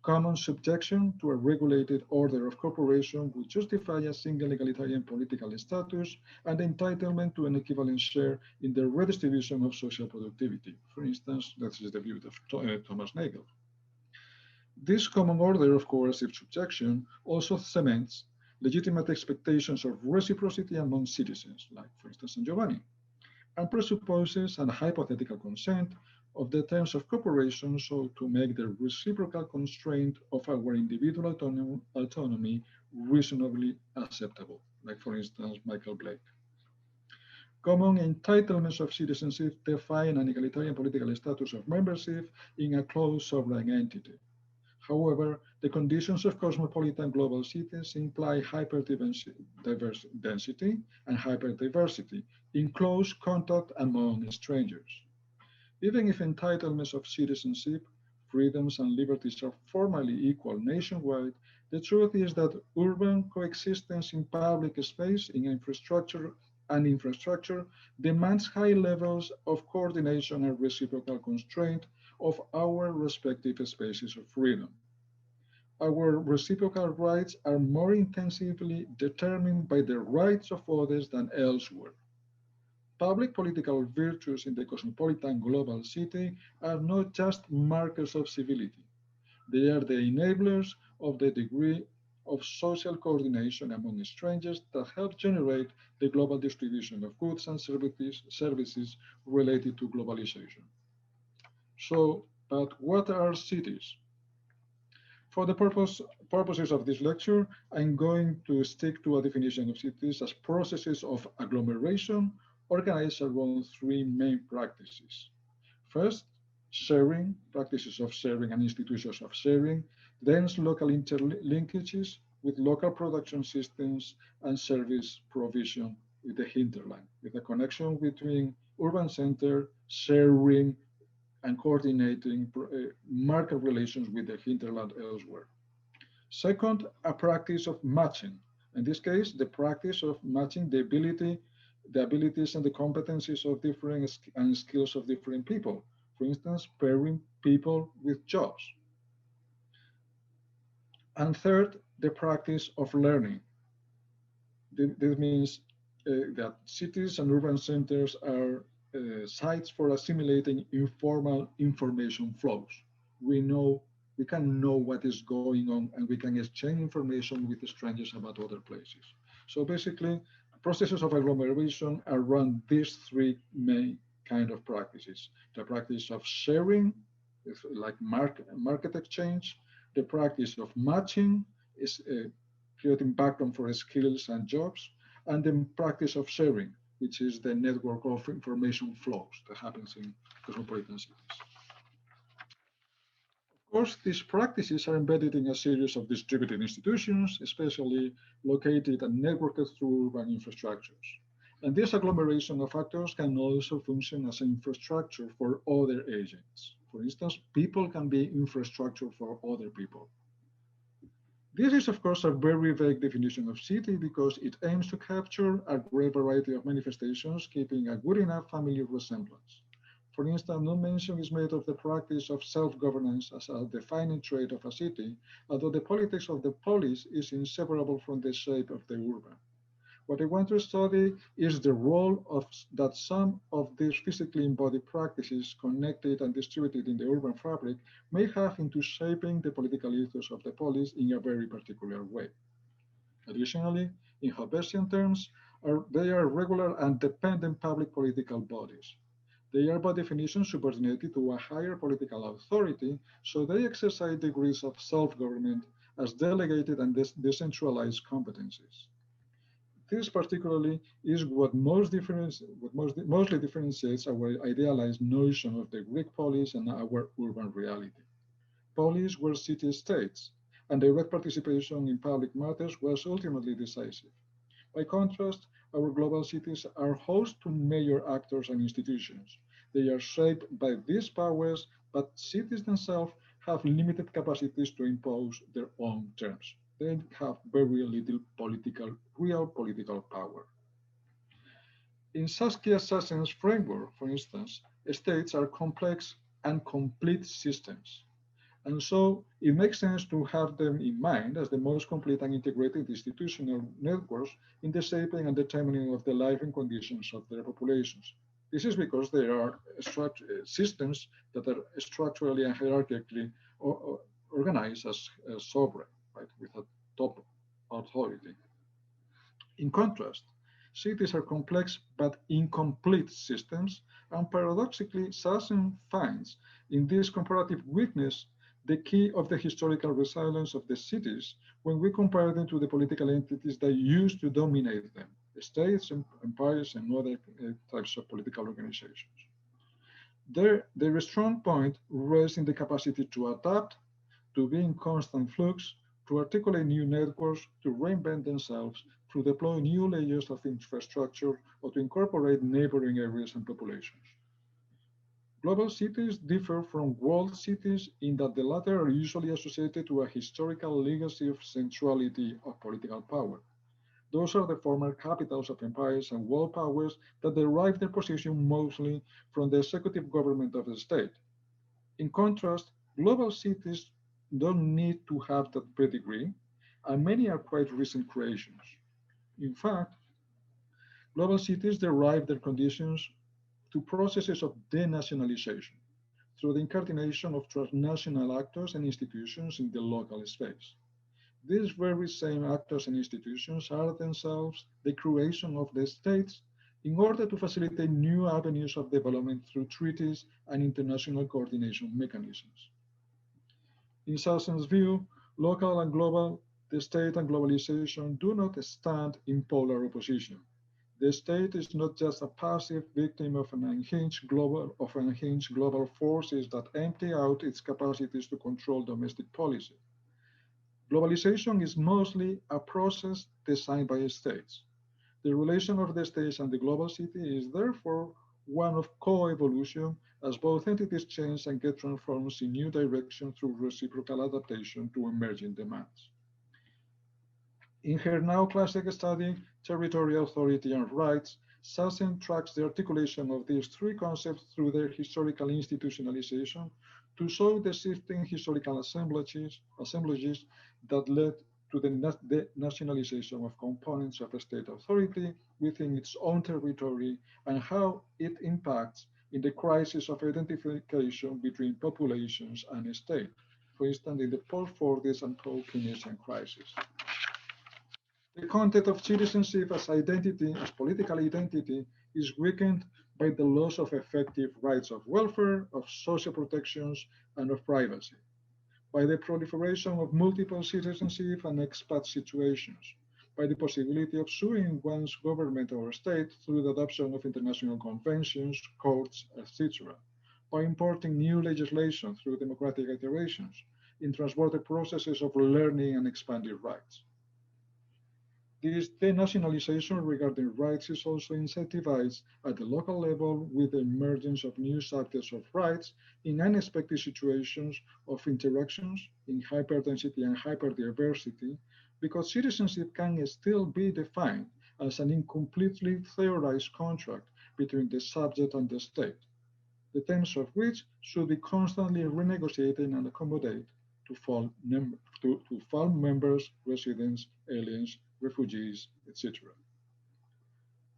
Common subjection to a regulated order of cooperation would justify a single egalitarian political status and entitlement to an equivalent share in the redistribution of social productivity. For instance, that is the view of Thomas Nagel. This common order of coercive subjection also cements legitimate expectations of reciprocity among citizens, like, for instance, San Giovanni, and presupposes an hypothetical consent of the terms of cooperation, so to make the reciprocal constraint of our individual autonomy reasonably acceptable, like, for instance, Michael Blake. Common entitlements of citizenship define an egalitarian political status of membership in a closed sovereign entity. However, the conditions of cosmopolitan global cities imply hyperdensity and hyperdiversity in close contact among strangers. Even if entitlements of citizenship, freedoms, and liberties are formally equal nationwide, the truth is that urban coexistence in public space, in infrastructure, demands high levels of coordination and reciprocal constraint of our respective spaces of freedom. Our reciprocal rights are more intensively determined by the rights of others than elsewhere. Public political virtues in the cosmopolitan global city are not just markers of civility. They are the enablers of the degree of social coordination among strangers that help generate the global distribution of goods and services related to globalization. So, but what are cities? For the purposes of this lecture, I'm going to stick to a definition of cities as processes of agglomeration organized around three main practices. First, sharing, practices of sharing and institutions of sharing, dense local interlinkages with local production systems and service provision with the hinterland, with a connection between urban center, sharing, and coordinating market relations with the hinterland elsewhere. Second, a practice of matching. In this case, the practice of matching the abilities and the competencies of different and skills of different people. For instance, pairing people with jobs. And third, the practice of learning. This means that cities and urban centers are sites for assimilating informal information flows. We know we can know what is going on and we can exchange information with strangers about other places. So basically, processes of agglomeration are around these three main kind of practices. The practice of sharing, like market exchange, the practice of matching is creating background for skills and jobs, and the practice of sharing, which is the network of information flows that happens in cosmopolitan cities. Of course, these practices are embedded in a series of distributed institutions, especially located and networked through urban infrastructures. And this agglomeration of actors can also function as infrastructure for other agents. For instance, people can be infrastructure for other people. This is, of course, a very vague definition of city because it aims to capture a great variety of manifestations, keeping a good enough family resemblance. For instance, no mention is made of the practice of self-governance as a defining trait of a city, although the politics of the polis is inseparable from the shape of the urban. What I want to study is the role that some of these physically embodied practices connected and distributed in the urban fabric may have into shaping the political ethos of the polis in a very particular way. Additionally, in Hobbesian terms, they are regular and dependent public political bodies. They are by definition subordinated to a higher political authority, so they exercise degrees of self-government as delegated and decentralized competencies. This particularly is what mostly differentiates our idealized notion of the Greek polis and our urban reality. Polis were city-states, and direct participation in public matters was ultimately decisive. By contrast, our global cities are host to major actors and institutions. They are shaped by these powers, but cities themselves have limited capacities to impose their own terms. They have very little real political power. In Saskia Sassen's framework, for instance, states are complex and complete systems. And so it makes sense to have them in mind as the most complete and integrated institutional networks in the shaping and determining of the life and conditions of their populations. This is because there are systems that are structurally and hierarchically organized as sovereign, right, with a top authority. In contrast, cities are complex but incomplete systems, and paradoxically, Sassen finds in this comparative weakness the key of the historical resilience of the cities when we compare them to the political entities that used to dominate them, states, empires, and other types of political organizations. Their strong point rests in the capacity to adapt, to be in constant flux, to articulate new networks, to reinvent themselves, to deploy new layers of infrastructure, or to incorporate neighboring areas and populations. Global cities differ from world cities in that the latter are usually associated to a historical legacy of centrality of political power. Those are the former capitals of empires and world powers that derive their position mostly from the executive government of the state. In contrast, global cities don't need to have that pedigree, and many are quite recent creations. In fact, global cities derive their conditions to processes of denationalization through the incarnation of transnational actors and institutions in the local space. These very same actors and institutions are themselves the creation of the states in order to facilitate new avenues of development through treaties and international coordination mechanisms. In Sassen's view, local and global, the state and globalization do not stand in polar opposition. The state is not just a passive victim of unhinged global forces that empty out its capacities to control domestic policy. Globalization is mostly a process designed by states. The relation of the states and the global city is therefore one of co-evolution, as both entities change and get transformed in new directions through reciprocal adaptation to emerging demands. In her now classic study, Territorial Authority and Rights, Sassen tracks the articulation of these three concepts through their historical institutionalization to show the shifting historical assemblages that led to the nationalization of components of a state authority within its own territory and how it impacts in the crisis of identification between populations and state, for instance, in the post-Fordist and post-Keynesian crisis. The content of citizenship as identity, as political identity, is weakened by the loss of effective rights of welfare, of social protections, and of privacy, by the proliferation of multiple citizenship and expat situations, by the possibility of suing one's government or state through the adoption of international conventions, courts, etc., by importing new legislation through democratic iterations, in transborder processes of learning and expanding rights. This denationalization regarding rights is also incentivized at the local level with the emergence of new subjects of rights in unexpected situations of interactions in hyperdensity and hyperdiversity, because citizenship can still be defined as an incompletely theorized contract between the subject and the state, the terms of which should be constantly renegotiated and accommodate to fall members, residents, aliens, refugees, etc.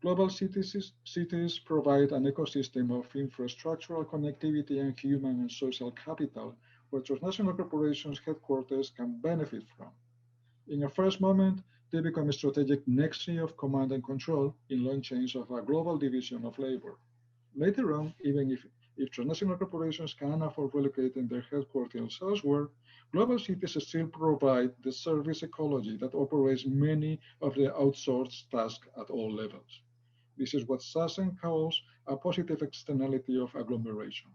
Global cities provide an ecosystem of infrastructural connectivity and human and social capital where transnational corporations' headquarters can benefit from. In a first moment, they become a strategic nexus of command and control in long chains of a global division of labor. Later on, even if transnational corporations can afford relocating their headquarters elsewhere, global cities still provide the service ecology that operates many of the outsourced tasks at all levels. This is what Sassen calls a positive externality of agglomeration.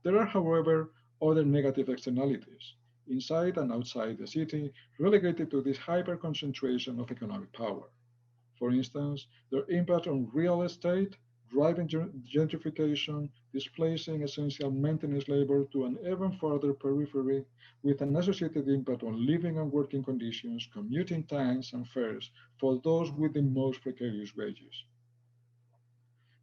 There are, however, other negative externalities, inside and outside the city, relegated to this hyper-concentration of economic power. For instance, their impact on real estate, driving gentrification, displacing essential maintenance labor to an even further periphery, with an associated impact on living and working conditions, commuting times, and fares for those with the most precarious wages.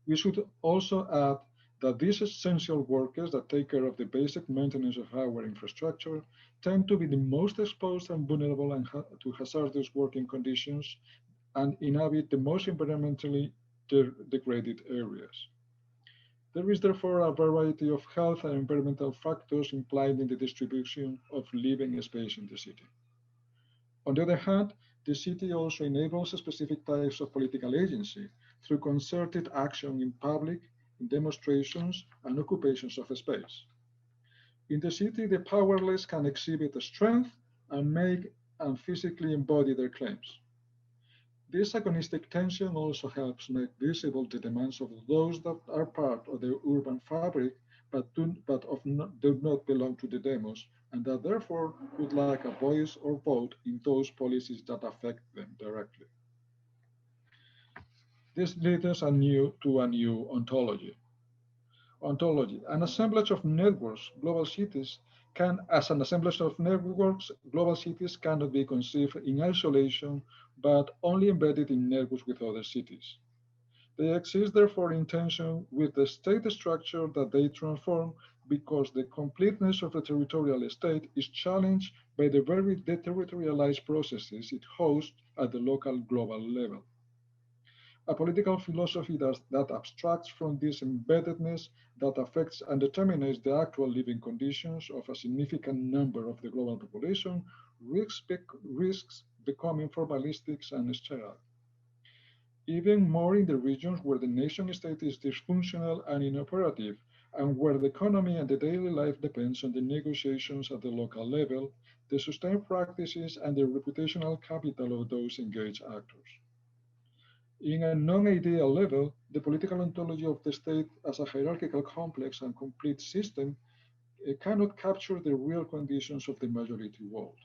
We should also add that these essential workers that take care of the basic maintenance of our infrastructure tend to be the most exposed and vulnerable to hazardous working conditions and inhabit the most environmentally degraded areas. There is therefore a variety of health and environmental factors implied in the distribution of living space in the city. On the other hand, the city also enables specific types of political agency through concerted action in public, in demonstrations, and occupations of space. In the city, the powerless can exhibit strength and make and physically embody their claims. This agonistic tension also helps make visible the demands of those that are part of the urban fabric but do not belong to the demos, and that therefore would like a voice or vote in those policies that affect them directly. This leads us to a new ontology. An assemblage of networks, global cities, as an assemblage of networks, global cities cannot be conceived in isolation, but only embedded in networks with other cities. They exist therefore in tension with the state structure that they transform because the completeness of the territorial state is challenged by the very deterritorialized processes it hosts at the local global level. A political philosophy that abstracts from this embeddedness that affects and determines the actual living conditions of a significant number of the global population risks becoming formalistic and sterile. Even more in the regions where the nation-state is dysfunctional and inoperative, and where the economy and the daily life depends on the negotiations at the local level, the sustained practices and the reputational capital of those engaged actors. In a non-ideal level, the political ontology of the state as a hierarchical, complex, and complete system cannot capture the real conditions of the majority world.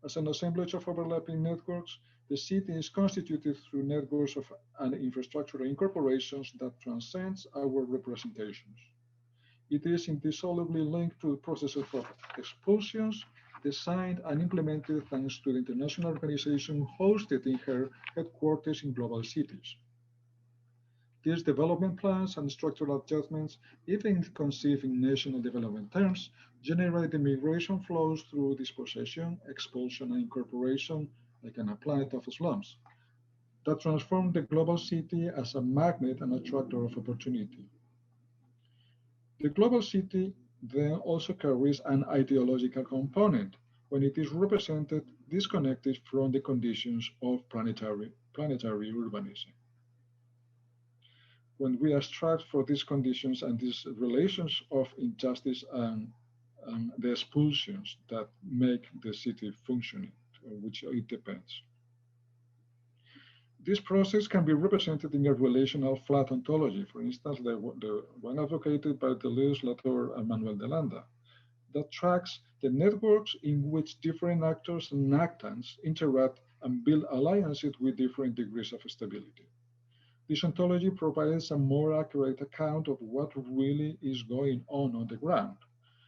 As an assemblage of overlapping networks, the city is constituted through networks of and infrastructural incorporations that transcends our representations. It is indissolubly linked to the processes of expulsions designed and implemented thanks to the international organization hosted in her headquarters in global cities. These development plans and structural adjustments, even conceived in national development terms, generate the migration flows through dispossession, expulsion, and incorporation, like an applet of slums, that transform the global city as a magnet and attractor of opportunity. The global city then also carries an ideological component when it is represented disconnected from the conditions of planetary urbanism. When we abstract for these conditions and these relations of injustice and the expulsions that make the city functioning, which it depends. This process can be represented in a relational flat ontology, for instance, the one advocated by the legislator Manuel de Landa, that tracks the networks in which different actors and actants interact and build alliances with different degrees of stability. This ontology provides a more accurate account of what really is going on the ground,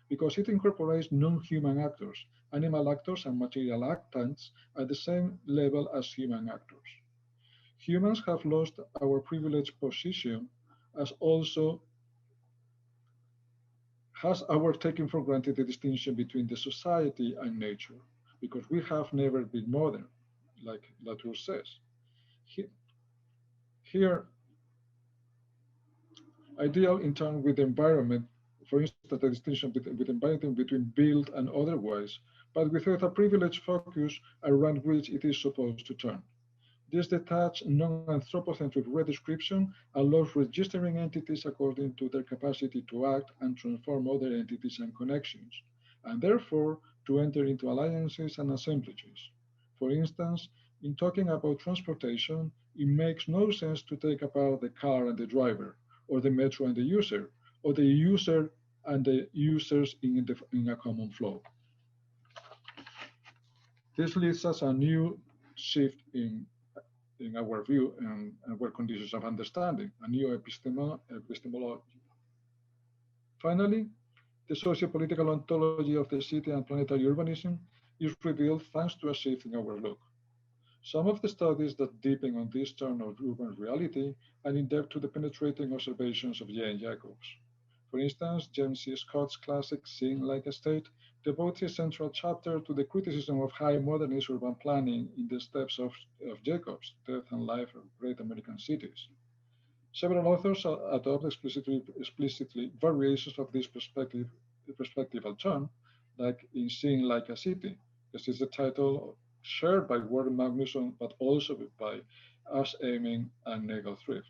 because it incorporates non-human actors, animal actors, and material actants at the same level as human actors. Humans have lost our privileged position as also has our taking for granted the distinction between the society and nature, because we have never been modern, like Latour says. Here, ideal in turn with the environment, for instance, the distinction with environment between built and otherwise, but without a privileged focus around which it is supposed to turn. This detached, non-anthropocentric redescription allows registering entities according to their capacity to act and transform other entities and connections, and therefore to enter into alliances and assemblages. For instance, in talking about transportation, it makes no sense to take apart the car and the driver, or the metro and the user, or the user and the users in a common flow. This leads us a new shift in our view and our conditions of understanding, a new epistemology. Finally, the socio-political ontology of the city and planetary urbanism is revealed thanks to a shift in our look. Some of the studies that deepen on this turn of urban reality are in depth to the penetrating observations of Jane Jacobs. For instance, James C. Scott's classic Seeing Like a State devotes a central chapter to the criticism of high modernist urban planning in the steps of Jacobs, Death and Life of Great American Cities. Several authors adopt explicitly variations of this perspectival turn, like in Seeing Like a City. This is the title shared by Warren Magnusson, but also by Ash Aiming and Nagel Thrift.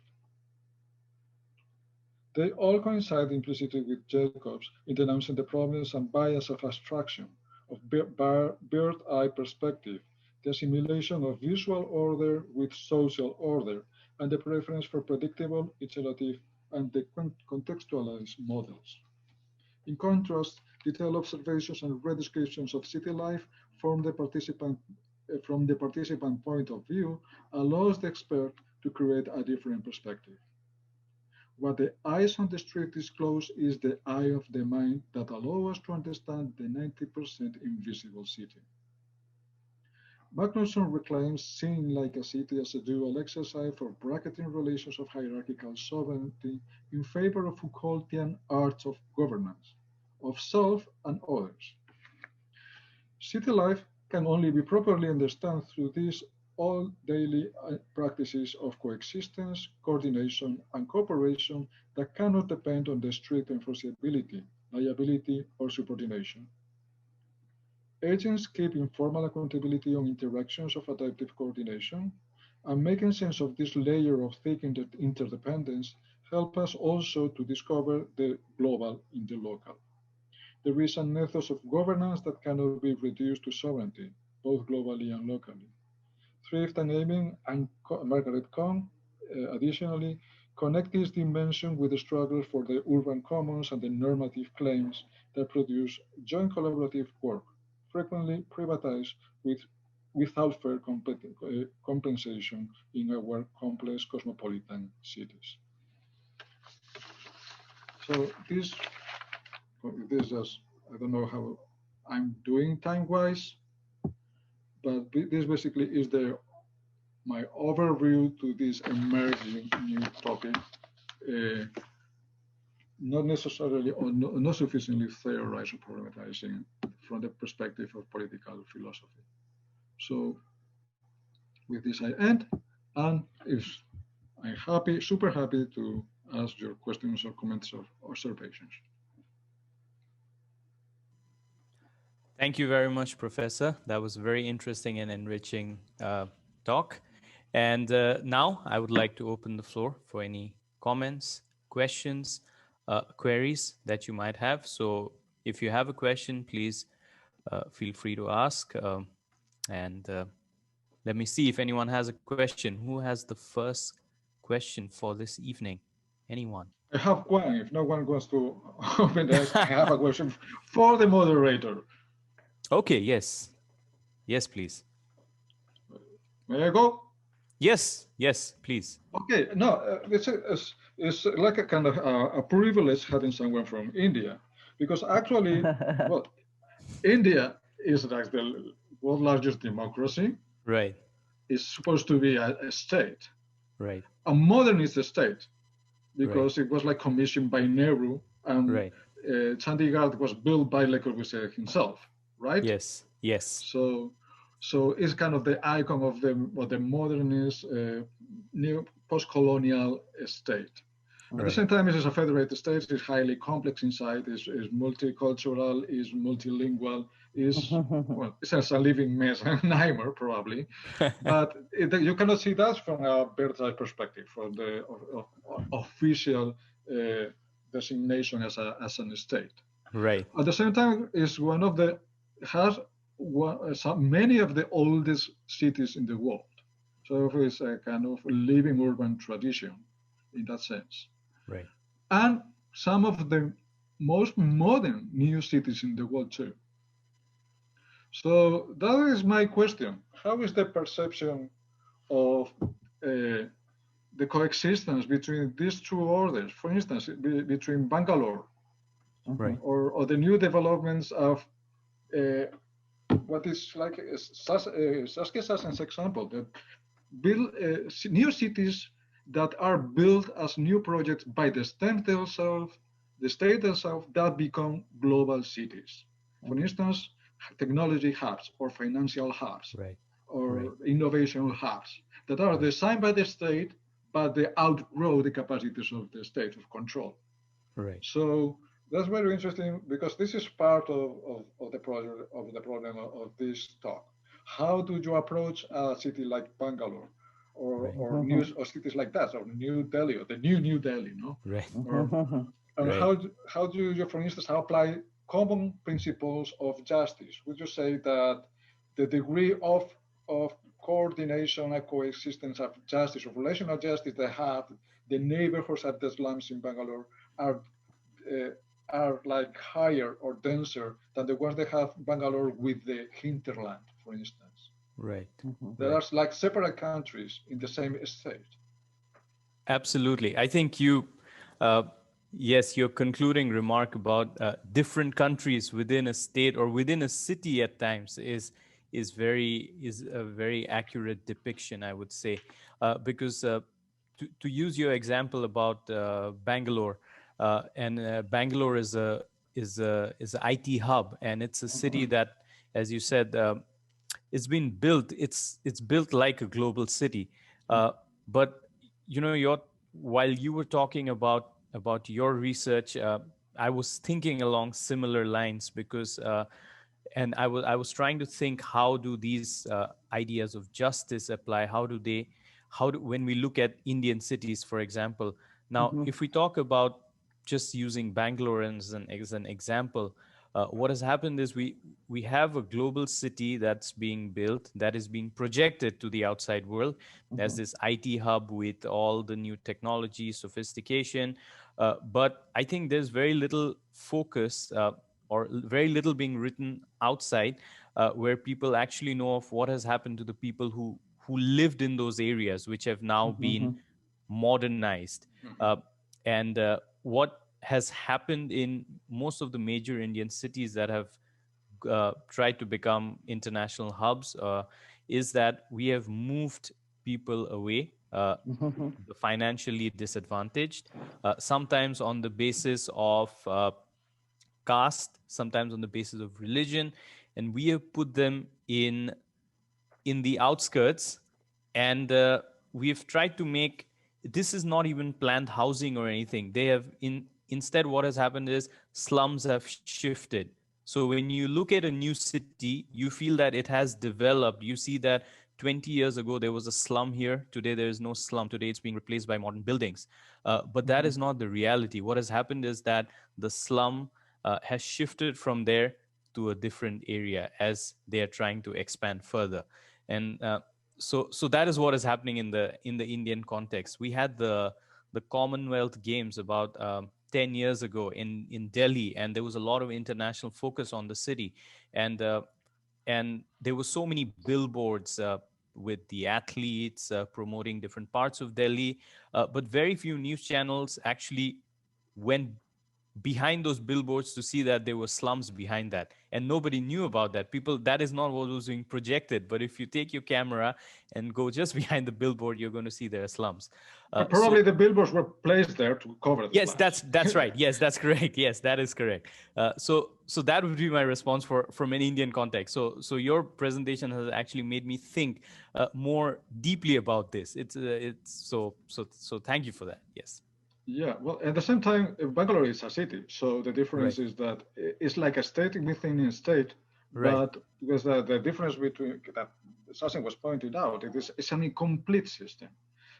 They all coincide implicitly with Jacobs in denouncing the problems and bias of abstraction, of bird-eye perspective, the assimilation of visual order with social order, and the preference for predictable, iterative, and the contextualized models. In contrast, detailed observations and redescriptions of city life from the participant point of view allows the expert to create a different perspective. What the eyes on the street disclose is the eye of the mind that allows us to understand the 90% invisible city. Magnusson reclaims Seeing Like a City as a dual exercise for bracketing relations of hierarchical sovereignty in favor of Foucaultian arts of governance, of self and others. City life can only be properly understood through these all daily practices of coexistence, coordination, and cooperation that cannot depend on the strict enforceability, liability, or subordination. Agents keep informal accountability on interactions of adaptive coordination, and making sense of this layer of thick interdependence help us also to discover the global in the local. There is an ethos of governance that cannot be reduced to sovereignty, both globally and locally. Thrift and Aiming, and Margaret Kong, additionally, connect this dimension with the struggle for the urban commons and the normative claims that produce joint collaborative work, frequently privatized without fair compensation in our complex cosmopolitan cities. So this is, I don't know how I'm doing time-wise, but this basically is my overview to this emerging new topic, not necessarily or not sufficiently theorized or problematizing from the perspective of political philosophy. So with this I end, and I'm happy, super happy to ask your questions or comments or observations. Thank you very much, Professor. That was a very interesting and enriching talk. And now I would like to open the floor for any comments, questions, queries that you might have. So if you have a question, please feel free to ask. And let me see if anyone has a question. Who has the first question for this evening? Anyone? I have one. If no one wants to open that, I have a question for the moderator. Okay, yes. Yes, please. May I go? Yes, yes, please. Okay, no, it's like a kind of a privilege having someone from India, because actually, well, India is like the world's largest democracy. Right. It's supposed to be a state, Right. a modernist state, because it was like commissioned by Nehru, and Chandigarh was built by Le Corbusier himself, right? Yes. Yes. So it's kind of the icon of the modernist new post-colonial state. At the same time, it is a federated state. It's highly complex inside. It's multicultural. It's multilingual. Well, it's a living mess, a nightmare probably. But you cannot see that from a bird's eye perspective, from the official designation as an state. Right. At the same time, it's one of the many of the oldest cities in the world. So it's a kind of living urban tradition in that sense. Right. And some of the most modern new cities in the world too. So that is my question. How is the perception of the coexistence between these two orders? For instance, between Bangalore or the new developments of what is like Saskia Sassen's example, that build new cities that are built as new projects by the state themselves, that become global cities. For instance, technology hubs or financial hubs or innovation hubs that are designed by the state, but they outgrow the capacities of the state of control. Right. So that's very interesting, because this is part of the project, of the problem of this talk. How do you approach a city like Bangalore, or cities like that, or New Delhi, or the New Delhi, no? Right. And how do you, for instance, apply common principles of justice? Would you say that the degree of coordination and coexistence of justice, of relational justice they have, the neighborhoods at the slums in Bangalore are like higher or denser than the ones they have Bangalore with the hinterland, for instance? Right. There are like separate countries in the same state. Absolutely. I think you, yes, your concluding remark about different countries within a state or within a city at times is a very accurate depiction, I would say, because to use your example about Bangalore, and Bangalore is a IT hub, and it's a city that, as you said, it's been built. It's built like a global city, but you know, while you were talking about your research, I was thinking along similar lines, because and I was trying to think, how do these ideas of justice apply? When we look at Indian cities, for example. Now, if we talk about just using Bangalore as an example, What has happened is we have a global city that's being built, that is being projected to the outside world as this IT hub with all the new technology, sophistication. But I think there's very little focus or very little being written outside where people actually know of what has happened to the people who lived in those areas, which have now been modernized. And what has happened in most of the major Indian cities that have tried to become international hubs is that we have moved people away, the financially disadvantaged, sometimes on the basis of caste, sometimes on the basis of religion, and we have put them in the outskirts, and we've tried to make this is not even planned housing or anything. They have instead what has happened is slums have shifted. So when you look at a new city, you feel that it has developed. You see that 20 years ago there was a slum here. Today there is no slum. Today it's being replaced by modern buildings. But that is not the reality. What has happened is that the slum has shifted from there to a different area as they are trying to expand further. And so that is what is happening in the Indian context. We had the Commonwealth Games about 10 years ago in Delhi, and there was a lot of international focus on the city, and there were so many billboards with the athletes promoting different parts of Delhi, but very few news channels actually went behind those billboards to see that there were slums behind that, and nobody knew about that. People, that is not what was being projected. But if you take your camera and go just behind the billboard, you're going to see there are slums. Probably the billboards were placed there to cover the yes, slums. that's right. Yes, that's correct. Yes, that is correct. So that would be my response from an Indian context. So your presentation has actually made me think more deeply about this. It's so thank you for that. Yes. Yeah, well, at the same time, Bangalore is a city, so the difference is that it's like a state within a state, but because the difference between that Sachin was pointed out, it's an incomplete system.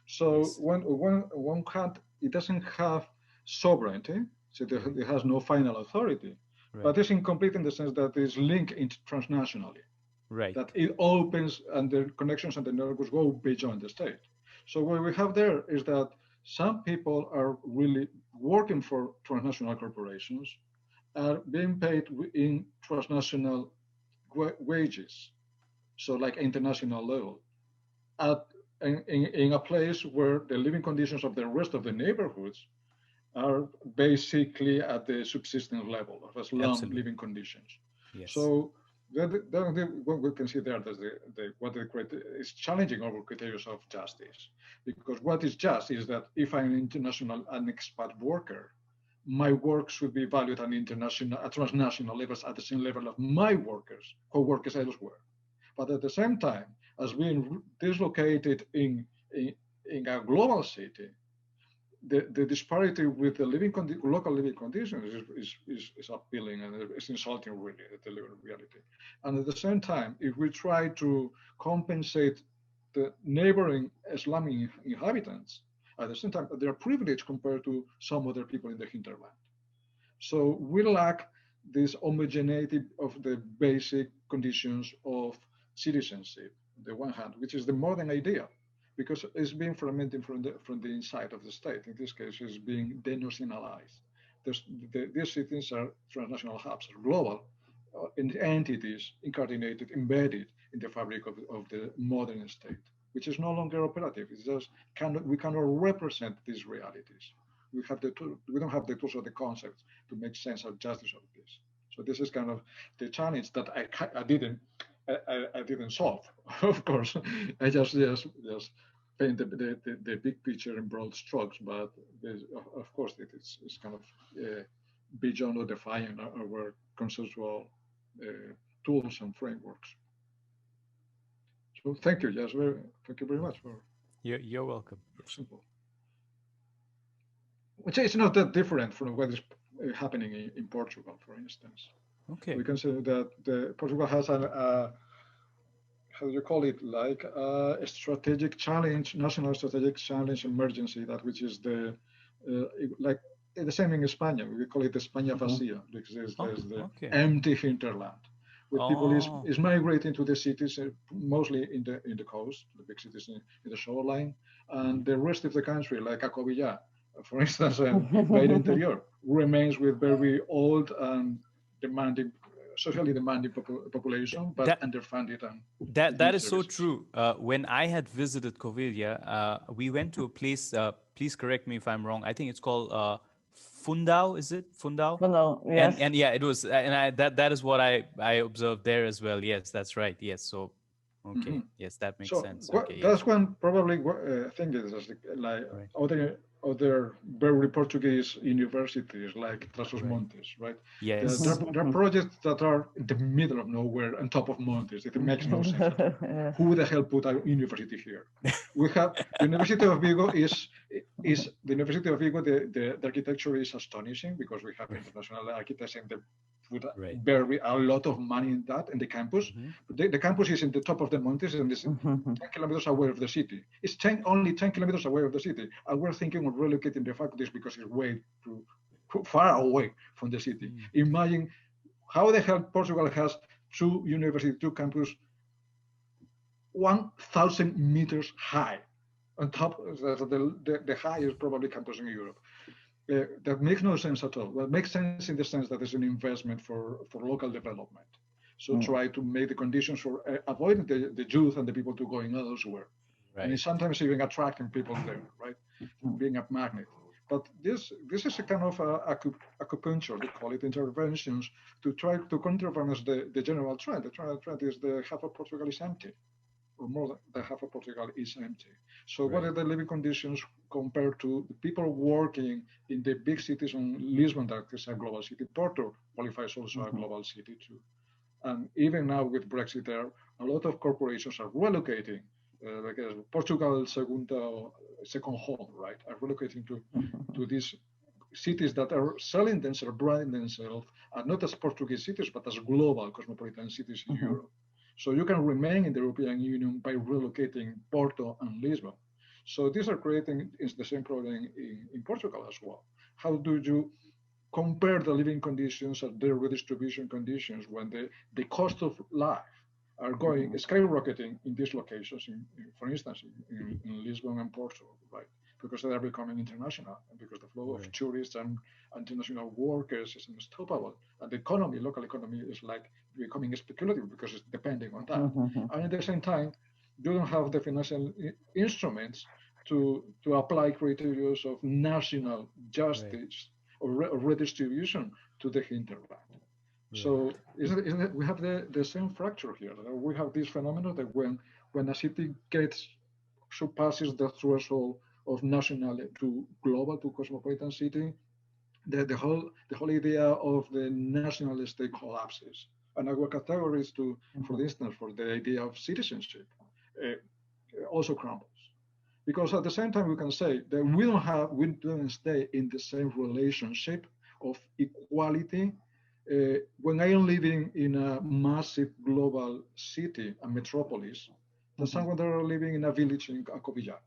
So one can't, it doesn't have sovereignty, so it has no final authority, but it's incomplete in the sense that it's linked transnationally. Right. That it opens and the connections and the networks go beyond the state. So what we have there is that some people are really working for transnational corporations, are being paid in transnational wages, so like international level, in a place where the living conditions of the rest of the neighborhoods are basically at the subsistence level of a slum living conditions. Yes. So what we can see there is challenging our criteria of justice, because what is just is that if I'm an expat worker, my work should be valued at transnational levels at the same level of my co-workers elsewhere. But at the same time, as being dislocated in a global city, the disparity with the local living conditions is appealing, and it's insulting really the living reality. And at the same time, if we try to compensate the neighboring slum inhabitants, at the same time they are privileged compared to some other people in the hinterland. So we lack this homogeneity of the basic conditions of citizenship, on the one hand, which is the modern idea, because it's being fragmented from the inside of the state. In this case, it's being denationalized. These cities are transnational hubs, are global entities incarnated, embedded in the fabric of the modern state, which is no longer operative. It's just we cannot represent these realities. We don't have the tools or the concepts to make sense of justice of this. So this is kind of the challenge that I didn't solve. Of course, I just paint the big picture in broad strokes, but of course it's kind of beyond defining our conceptual tools and frameworks. So thank you, thank you very much for. You're welcome. Simple. Which is not that different from what is happening in Portugal, for instance. Okay. We can say that Portugal has how do you call it, like a strategic challenge, national strategic challenge emergency, that which is like the same in España. We call it España vacía, because there's the okay. empty hinterland, where people Oh. is migrating to the cities, mostly in the coast, the big cities in the shoreline, and the rest of the country, like Acovilla, for instance, and Beira Interior, remains with very old and demanding, socially demanding population, but underfunded and that is so true. When I had visited Covilla, we went to a place. Please correct me if I'm wrong. I think it's called Fundao. Is it Fundao? Fundao, yes. And yeah, it was. And that is what I observed there as well. Yes, that's right. Yes, so okay. Yes, that makes sense. Okay, that's one probably thing is like right. other very Portuguese universities like Trás Montes, right? Yes. There are projects that are in the middle of nowhere on top of mountains. It makes no sense at all. Yes. Who the hell put a university here? We have the University of Vigo is the University of Vigo. The architecture is astonishing because we have international architects and they put a lot of money in that in the campus. The campus is in the top of the mountains and it's 10 kilometers away of the city. It's only 10 kilometers away of the city. And we're thinking of relocating the faculties because it's way too far away from the city. Imagine how the hell Portugal has two campuses 1,000 meters high. On top, the highest probably campus in Europe. That makes no sense at all. Well, it makes sense in the sense that it's an investment for local development. So try to make the conditions for avoiding the youth and the people to going elsewhere. Right. And it's sometimes even attracting people there, right? Being a magnet. But this is a kind of acupuncture, they call it interventions, to try to counterbalance the general trend. The general trend is the half of Portugal is empty, or more than half of Portugal is empty. So what are the living conditions compared to the people working in the big cities in Lisbon, that is a global city. Porto qualifies also a global city too. And even now with Brexit, there a lot of corporations are relocating, because Portugal's second home, right, are relocating to these cities that are selling themselves, branding themselves, not as Portuguese cities, but as global cosmopolitan cities in Europe. So you can remain in the European Union by relocating Porto and Lisbon. So these are creating the same problem in Portugal as well. How do you compare the living conditions and the redistribution conditions when the cost of life are going skyrocketing in these locations, for instance, in Lisbon and Porto, right? Because they are becoming international and because the flow of tourists and international workers is unstoppable. And the economy, local economy, is like becoming speculative because it's depending on that. And at the same time, you don't have the financial instruments to apply criteria of national justice or redistribution to the hinterland. So we have the same fracture here. We have this phenomenon that when a city surpasses the threshold of national to global to cosmopolitan city, the whole idea of the national state collapses. And our categories for instance, for the idea of citizenship also crumbles. Because at the same time, we can say that we don't stay in the same relationship of equality when I am living in a massive global city, a metropolis, than someone that are living in a village in Acovilla.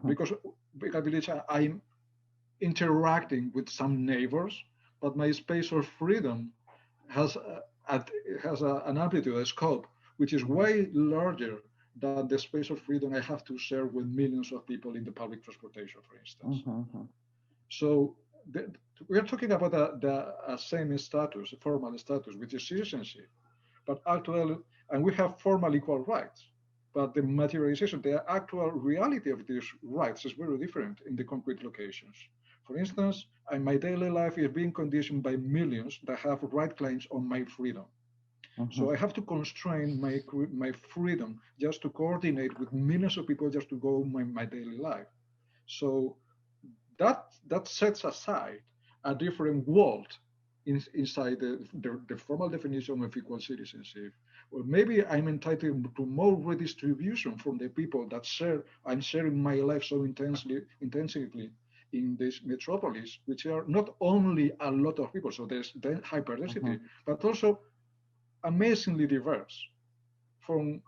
Because in a village, I'm interacting with some neighbors, but my space of freedom has an amplitude, a scope, which is way larger than the space of freedom I have to share with millions of people in the public transportation, for instance. So we are talking about the same status, a formal status, which is citizenship, but actually, and we have formal equal rights, but the materialization, the actual reality of these rights is very different in the concrete locations. For instance, in my daily life is being conditioned by millions that have right claims on my freedom. So I have to constrain my freedom just to coordinate with millions of people just to go my daily life. So that sets aside a different world inside the formal definition of equal citizenship. Or maybe I'm entitled to more redistribution from the people that I'm sharing my life so intensively in this metropolis, which are not only a lot of people, so there's hyperdensity, but also amazingly diverse, from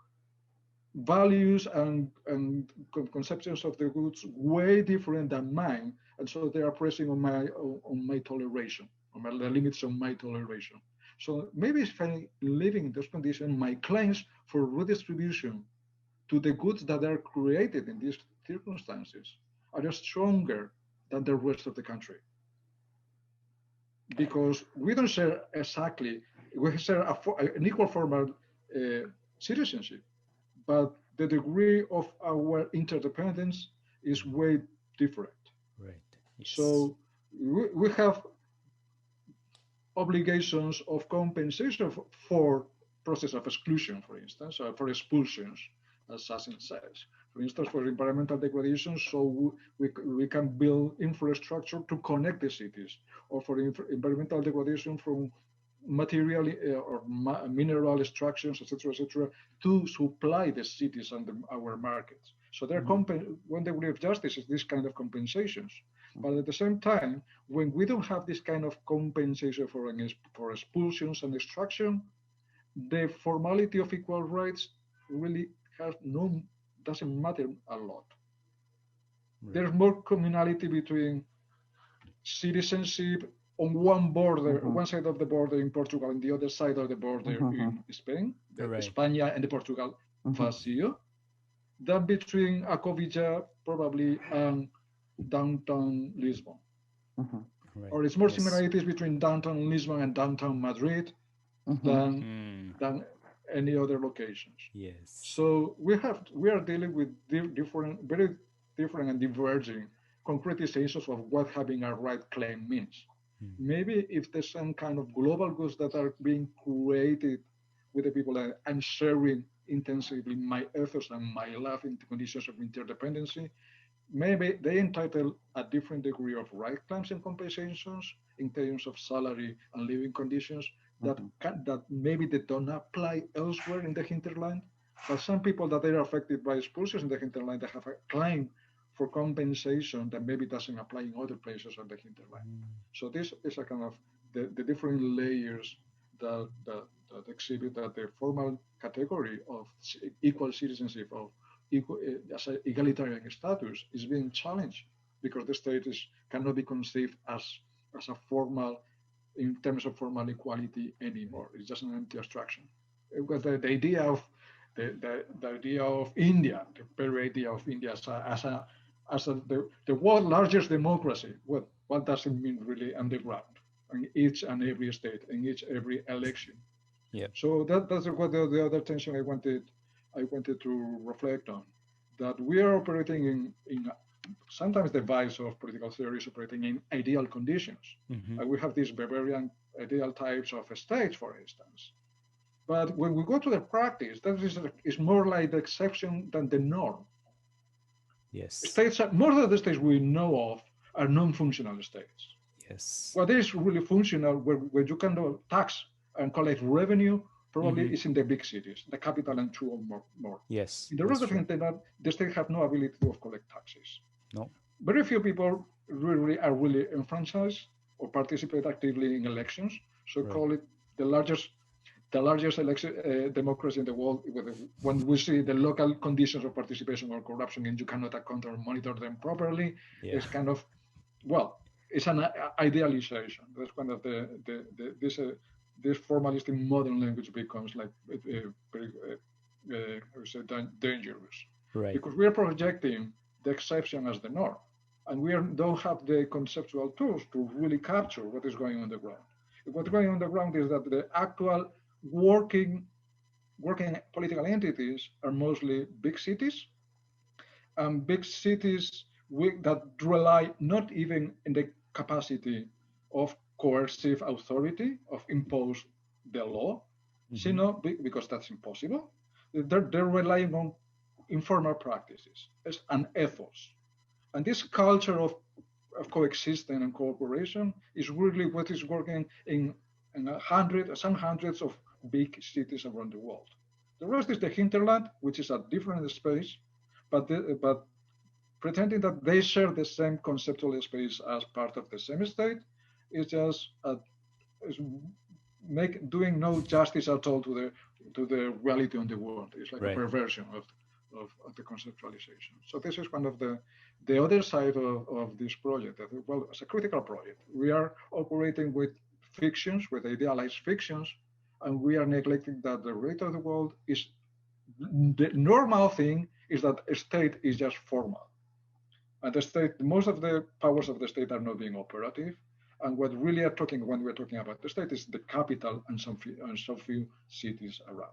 values and conceptions of the goods way different than mine, and so they are pressing on my toleration, on the limits of my toleration. So maybe if I living in those conditions, my claims for redistribution to the goods that are created in these circumstances are stronger than the rest of the country, because we don't share exactly, we share an equal formal citizenship, but the degree of our interdependence is way different. Right. Yes. So we have obligations of compensation for process of exclusion, for instance, or for expulsions, as Sassin says. For instance, for environmental degradation, so we can build infrastructure to connect the cities, or for environmental degradation from material or mineral extractions, etc., to supply the cities and our markets. So they're one degree of justice is this kind of compensations. But at the same time, when we don't have this kind of compensation for expulsions and extraction, the formality of equal rights really doesn't matter a lot. Right. There's more communality between citizenship on one border, one side of the border in Portugal, and the other side of the border in Spain, España and the Portugal vacío, than between Acovilla probably and downtown Lisbon. Right. Or it's more similarities between downtown Lisbon and downtown Madrid than any other locations. Yes. So we are dealing with very different and diverging concretizations of what having a right claim means. Maybe if there's some kind of global goods that are being created with the people that I'm sharing intensively my efforts and my life in conditions of interdependency, maybe they entitle a different degree of right claims and compensations in terms of salary and living conditions that maybe they don't apply elsewhere in the hinterland. But some people that are affected by expulsions in the hinterland, they have a claim for compensation that maybe doesn't apply in other places on the hinterland. So this is a kind of the different layers that exhibit that the formal category of equal citizenship, of as an egalitarian status, is being challenged because the state cannot be conceived as a formal, in terms of formal equality anymore. It's just an empty abstraction. Because the idea of the idea of India, the very idea of India as the world's largest democracy, what does it mean really on the ground in each and every state, in every election? Yeah. So that's what the other tension I wanted to reflect on, that we are operating in sometimes the vice of political theory is operating in ideal conditions. We have these Bavarian ideal types of states, for instance. But when we go to the practice, that is more like the exception than the norm. Yes. States, most of the states we know of are non-functional states. Yes. What is really functional, where you can tax and collect revenue, probably is in the big cities, the capital and two or more. Yes. In the rest of the internet, the state have no ability to collect taxes. No. Very few people are really enfranchised or participate actively in elections. So call it the largest election democracy in the world. When we see the local conditions of participation or corruption and you cannot account or monitor them properly, it's kind of, it's an idealization. That's kind of this formalistic modern language becomes like very dangerous. Right. Because we are projecting the exception as the norm, and we don't have the conceptual tools to really capture what is going on the ground. What's going on the ground is that the actual working political entities are mostly big cities, and big cities that rely not even in the capacity of coercive authority, of impose the law, because that's impossible. They're relying on informal practices and ethos. And this culture of coexistence and cooperation is really what is working in some hundreds of big cities around the world. The rest is the hinterland, which is a different space, but pretending that they share the same conceptual space as part of the same state is just doing no justice at all to the reality on the world. It's like a perversion of the conceptualization. So this is one of the other side of this project. That, well, it's a critical project. We are operating with fictions, with idealized fictions, and we are neglecting that the reality of the world is the normal thing is that a state is just formal. And the state, most of the powers of the state are not being operative. And what really are talking when we're talking about the state is the capital and some few cities around.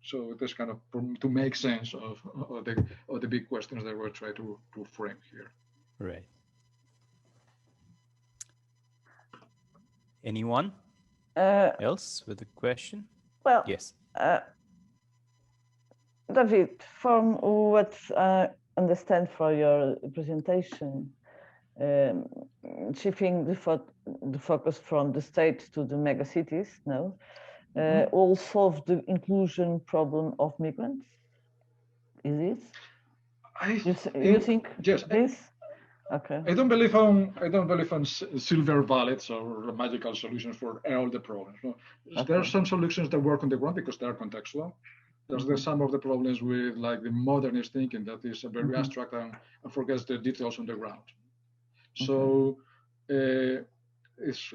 So this kind of to make sense of the big questions that we're trying to frame here. Right. Anyone else with a question? Well, yes. David, from what I understand from your presentation, shifting the focus from the state to the megacities, no, will solve the inclusion problem of migrants. Is it? You think yes, this? Okay. I don't believe on silver bullets or magical solutions for all the problems. No. Okay. There are some solutions that work on the ground because they are contextual. There's some of the problems with like the modernist thinking that is very abstract and forgets the details on the ground. So it's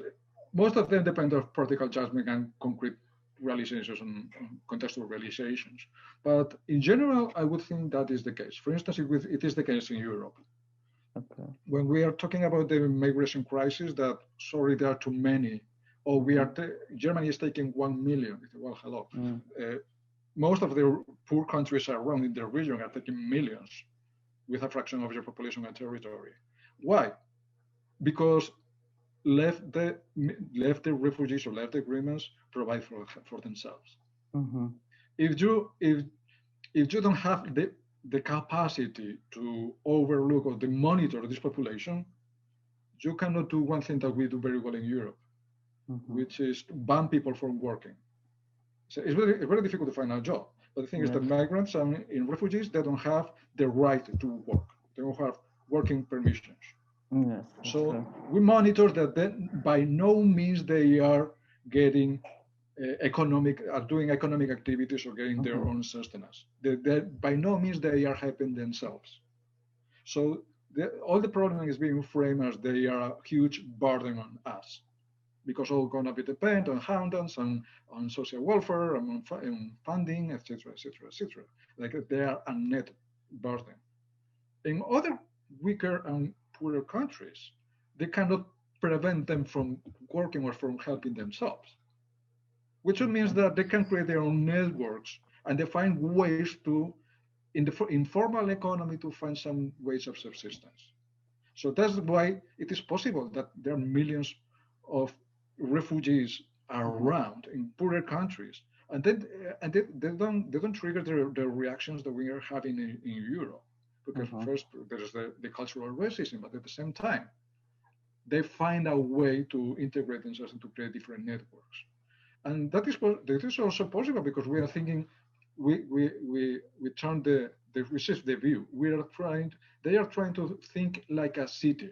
most of them depend on practical judgment and concrete realizations and contextual realizations. But in general, I would think that is the case. For instance, it is the case in Europe. Okay. When we are talking about the migration crisis, that sorry, there are too many, or we are Germany is taking 1 million. Well, hello. Most of the poor countries around in the region are taking millions with a fraction of your population and territory. Why? Because left the refugees or left the agreements provide for themselves. If you don't have the capacity to overlook or to monitor this population, you cannot do one thing that we do very well in Europe, which is ban people from working. So it's very difficult to find a job. But the thing is that migrants and refugees, they don't have the right to work. They don't have working permissions. Yes, so we monitor that then by no means they are getting doing economic activities or getting their own sustenance. By no means they are helping themselves. So all the problem is being framed as they are a huge burden on us, because all going to be dependent on handouts, on social welfare, on funding, etc., etc., etc. Like they are a net burden. In other weaker and poorer countries, they cannot prevent them from working or from helping themselves, which means that they can create their own networks and they find ways to, in the informal economy, to find some ways of subsistence. So that's why it is possible that there are millions of refugees around in poorer countries, and they don't trigger the reactions that we are having in Europe. Because first, there's the cultural racism, but at the same time, they find a way to integrate themselves and to create different networks. And that is also possible because we are thinking, we turn we shift the view. They are trying to think like a city,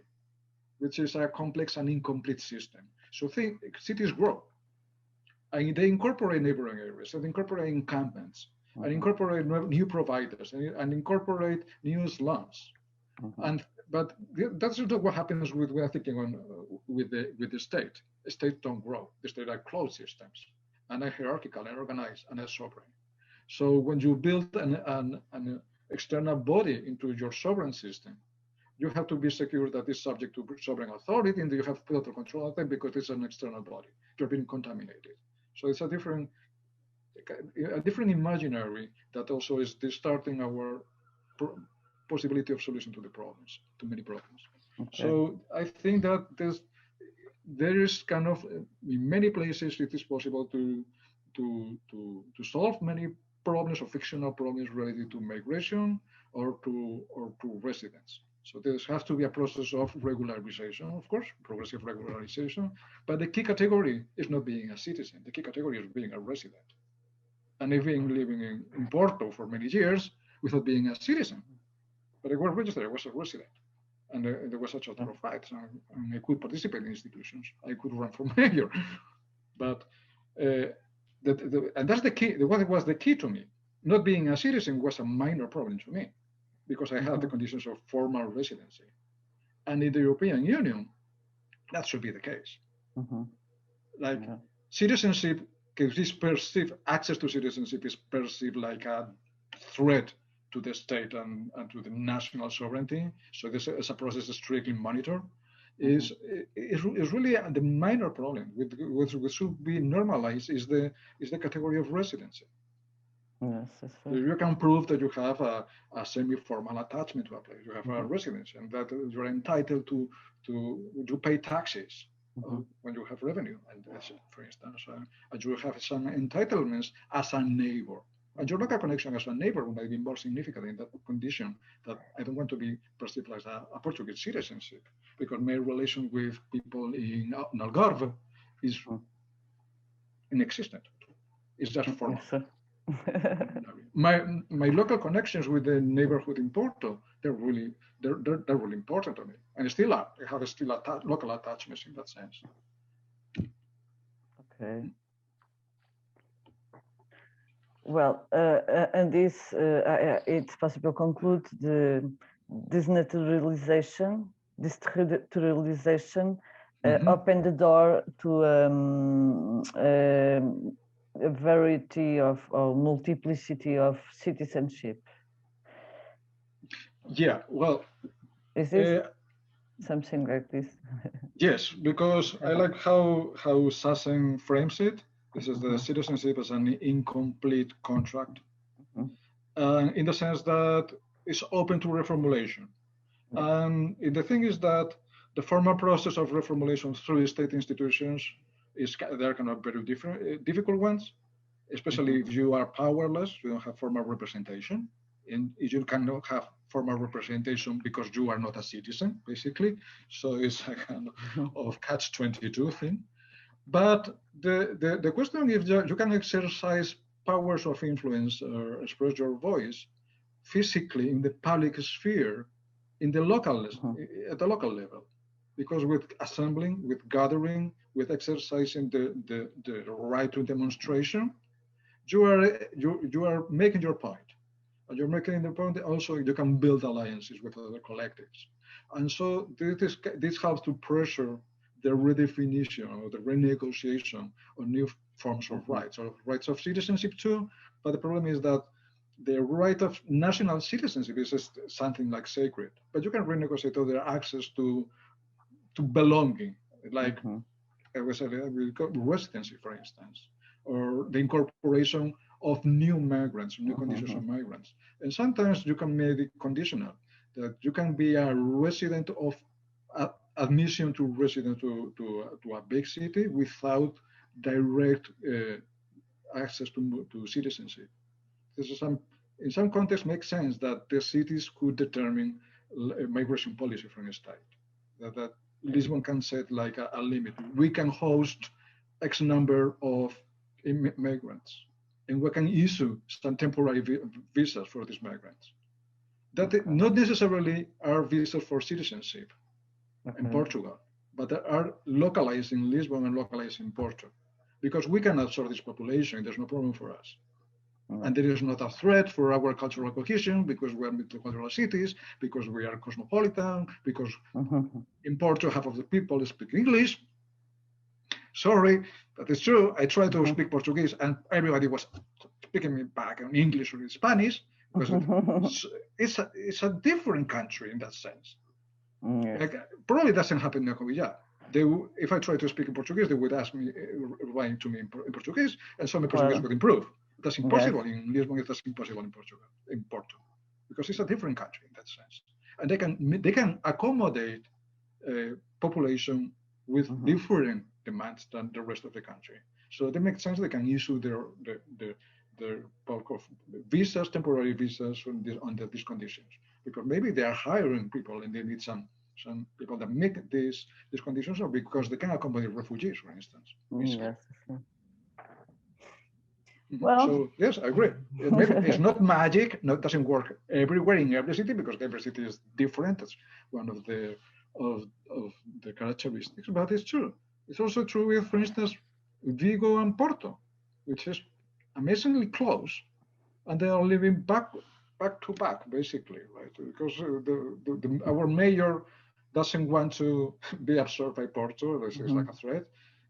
which is a complex and incomplete system. So cities grow, and they incorporate neighboring areas, and incorporate encampments, and incorporate new providers, and incorporate new slums. But that's not what happens with we are thinking on with the state. The states don't grow. The states are closed systems, and are hierarchical, and organized, and are sovereign. So when you build an external body into your sovereign system, you have to be secure that it's subject to sovereign authority, and you have total control of them because it's an external body. You're being contaminated. So it's a different imaginary that also is distorting our possibility of solution to the problems, to many problems. Okay. So I think that there is kind of in many places it is possible to solve many problems or fictional problems related to migration or to residence. So there has to be a process of regularization, of course, progressive regularization. But the key category is not being a citizen. The key category is being a resident. And even living in Porto for many years without being a citizen. But I was registered, I was a resident. And there was a charter of rights. And I could participate in institutions. I could run for mayor. But and that's the key. What was the key to me? not being a citizen was a minor problem to me because I had the conditions of formal residency. And in the European Union, that should be the case. Like citizenship, if this perceived, access to citizenship is perceived like a threat to the state and to the national sovereignty. So this is a process strictly monitored. Is really the minor problem which should be normalized is the category of residency. Yes, you can prove that you have a semi-formal attachment to a place. You have a residence, and that you're entitled to pay taxes when you have revenue, and for instance, and you have some entitlements as a neighbor. And your local connection as a neighbor might be more significant in that condition that I don't want to be perceived as a Portuguese citizenship, because my relation with people in Algarve is inexistent. It's just formal. My local connections with the neighborhood in Porto, they're really important to me, and still are. I have local attachments in that sense. Okay. Well, and this it's possible to conclude the denaturalization opened the door to a variety of or multiplicity of citizenship. Yeah, well, is this something like this? Yes, because I like how Sassen frames it. This is the citizenship as an incomplete contract, in the sense that it's open to reformulation. And the thing is that the formal process of reformulation through state institutions they're kind of very difficult ones, especially if you are powerless, you don't have formal representation, and you cannot have formal representation because you are not a citizen, basically. So it's a kind of catch-22 thing. But the question is you can exercise powers of influence or express your voice physically in the public sphere, in the local at the local level, because with assembling, with gathering, with exercising the right to demonstration, you are making your point, and you're making the point. Also, you can build alliances with other collectives, and so this helps to pressure the redefinition or the renegotiation of new forms of rights, or rights of citizenship too. But the problem is that the right of national citizenship is just something like sacred, but you can renegotiate other access to belonging, like residency, for instance, or the incorporation of new migrants, new conditions of migrants. And sometimes you can make it conditional, that you can be a resident of admission to resident to a big city without direct access to citizenship. This is in some contexts makes sense that the cities could determine migration policy from a state. That Lisbon can set like a limit. We can host X number of migrants, and we can issue some temporary visas for these migrants. That not necessarily are visas for citizenship in Portugal, but that are localized in Lisbon and localized in Porto, because we can absorb this population. There's no problem for us. And there is not a threat for our cultural cohesion, because we are multicultural cities, because we are cosmopolitan, because in Porto half of the people speak English. Sorry, that is true. I tried to speak Portuguese and everybody was speaking me back in English or in Spanish, because it's a different country in that sense. Like, probably doesn't happen in Covilla. If I try to speak in Portuguese, they would ask me, replying to me in Portuguese, and so my Portuguese would improve. That's impossible in Lisbon. It's impossible in Porto, because it's a different country in that sense, and they can accommodate population with different demands than the rest of the country. So they make sense. They can issue their bulk of visas, temporary visas under these conditions, because maybe they are hiring people and they need some people that meet these conditions, or because they can accommodate refugees, for instance. Yes. Well, so yes, I agree. It's not magic. It doesn't work everywhere in every city, because every city is different. That's one of the characteristics. But it's true. It's also true with, for instance, Vigo and Porto, which is amazingly close, and they are living back to back, basically, right? Because our mayor doesn't want to be absorbed by Porto. This is like a threat.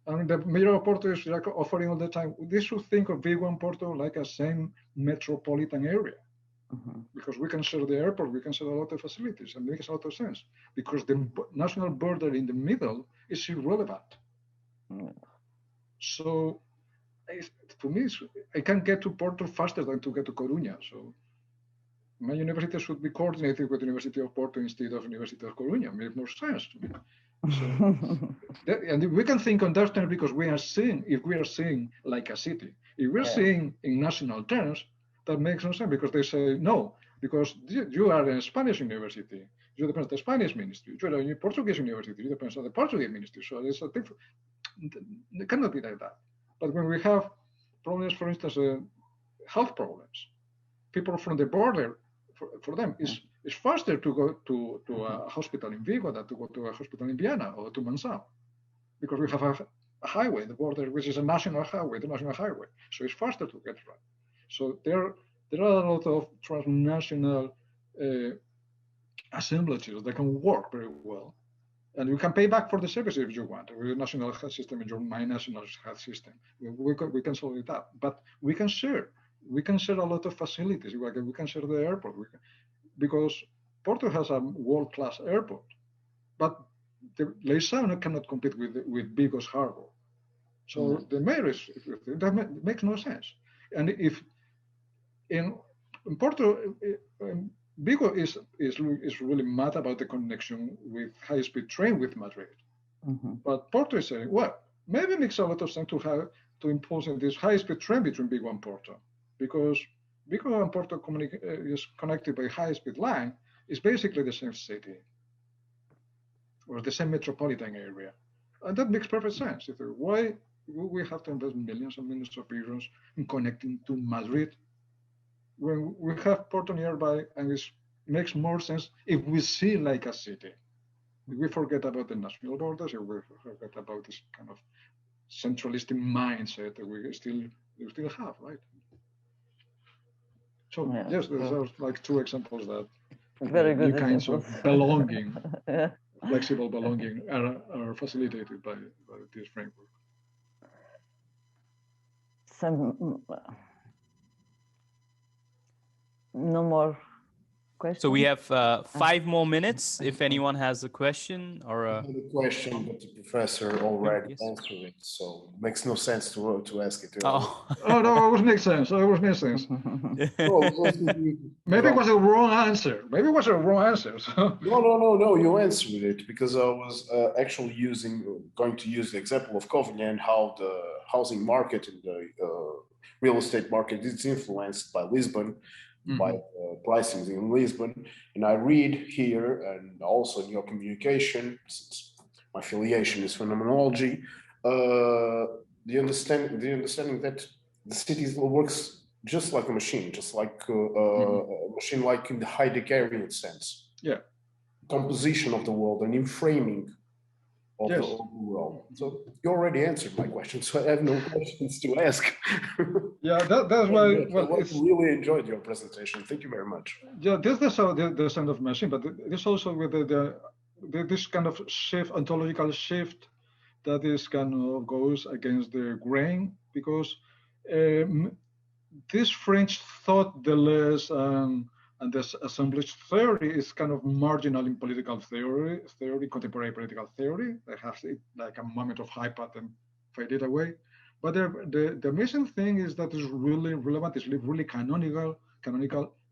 And the mayor of Porto is like offering all the time. They should think of Vigo and Porto like a same metropolitan area. Because we can share the airport, we can share a lot of facilities, and it makes a lot of sense. Because the national border in the middle is irrelevant. So, for me, I can get to Porto faster than to get to Coruña. So, my university should be coordinated with the University of Porto instead of University of Coruña. It makes more sense to me. So, and we can think on that terms because we are seeing, if we are seeing like a city, if we're seeing in national terms, that makes no sense because they say no, because you are a Spanish university, you depend on the Spanish ministry, you are a Portuguese university, you depend on the Portuguese ministry. So it's a different, it cannot be like that. But when we have problems, for instance, health problems, people from the border, for them, it's faster to go to a hospital in Vigo than to go to a hospital in Viana or to Mansão, because we have a highway, the border, which is a national highway, the national highway. So it's faster to get right. So there are a lot of transnational assemblages that can work very well. And you can pay back for the services if you want. With a national health system and my national health system, we can solve it up. But we can share. We can share a lot of facilities. We can share the airport. Because Porto has a world-class airport, but the Leisão cannot compete with Vigo's harbor. So the mayor that makes no sense. And if in Porto, Vigo is really mad about the connection with high-speed train with Madrid. But Porto is saying, well, maybe it makes a lot of sense to impose this high-speed train between Vigo and Porto, because Vigo and Porto is connected by high-speed line. Is basically the same city or the same metropolitan area, and that makes perfect sense. Why we have to invest millions and millions of euros in connecting to Madrid when we have Porto nearby, and it makes more sense if we see like a city. If we forget about the national borders, if we forget about this kind of centralistic mindset that we still have, right? So yes, those are like two examples that very good new kinds of belonging, flexible belonging, are facilitated by this framework. No more questions? So we have 5 more minutes if anyone has a question or a question, but the professor already answered it, so it makes no sense to ask it. Oh, no, it would make sense. It would make sense. Maybe it was a wrong answer. Maybe it was a wrong answer. So. No. You answered it because I was actually going to use the example of Covenant and how the housing market and the real estate market is influenced by Lisbon. By pricing in Lisbon, and I read here and also in your communication, since my affiliation is phenomenology, the understanding that the city works just like a machine, just like a machine, like in the Heideggerian sense. Yeah. Composition of the world and in framing of the world. So you already answered my question, so I have no questions to ask. Yeah, that's why. Well, I really enjoyed your presentation. Thank you very much. Yeah, this is the sound of machine, but this also with this kind of shift, ontological shift, that is kind of goes against the grain, because this French thought Deleuze and this assemblage theory is kind of marginal in political theory, contemporary political theory. That has it like a moment of hype and fade it away. But the amazing thing is that it's really relevant, it's really canonical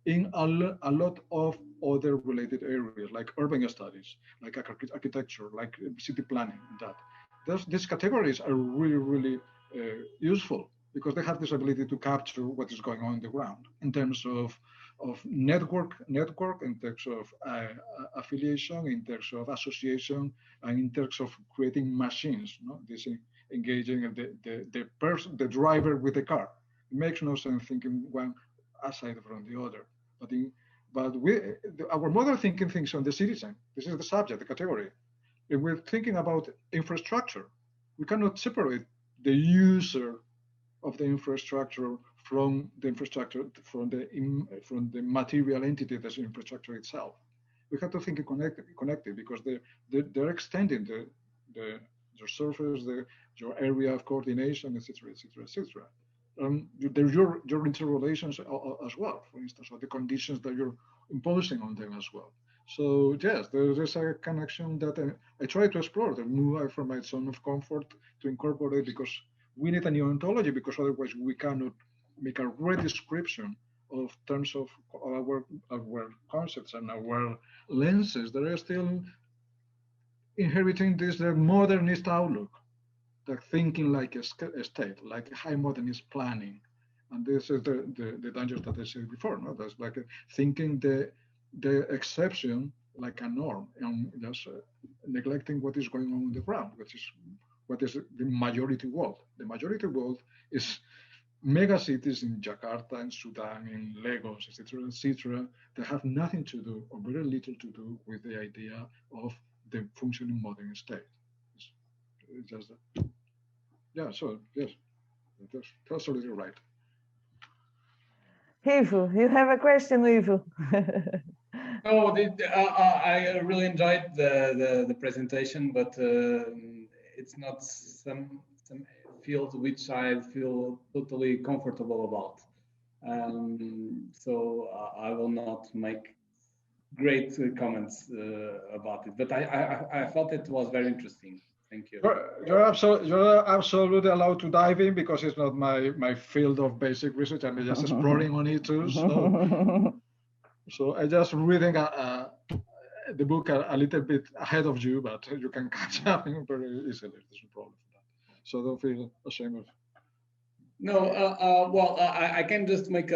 in a lot of other related areas, like urban studies, like architecture, like city planning. These categories are really useful because they have this ability to capture what is going on the ground in terms of network, in terms of affiliation, in terms of association, and in terms of creating machines. This engaging the driver with the car. It makes no sense thinking one aside from the other. But our modern thinking thinks on the citizen. This is the subject, the category. If we're thinking about infrastructure, we cannot separate the user of the infrastructure from the infrastructure, from the material entity that's the infrastructure itself. We have to think connected because they're extending your surface, your area of coordination, etc., etc., etc. There's your interrelations as well, for instance, or the conditions that you're imposing on them as well. So yes, there's a connection that I try to explore, the move out from my zone of comfort to incorporate, because we need a new ontology, because otherwise we cannot make a right description of terms of our concepts and our lenses that are still inheriting this modernist outlook, the thinking like a state, like a high modernist planning. And this is the dangers that I said before. No? That's like thinking the exception like a norm, and just neglecting what is going on the ground, which is what is the majority world. The majority world is mega cities in Jakarta, in Sudan, in Lagos, etc., that have nothing to do, or very little to do, with the idea of the functioning modern state. It's just that. Yeah, so yes, that's absolutely right. Ivo, you have a question, Ivo? No, I really enjoyed the presentation, but it's not some field which I feel totally comfortable about. So I will not make great comments about it, but I felt it was very interesting. Thank you. You're absolutely allowed to dive in, because it's not my field of basic research. I'm just exploring on it too. So I just reading the book a little bit ahead of you, but you can catch up very easily. There's no problem for that. So don't feel ashamed of. No, well, I can just make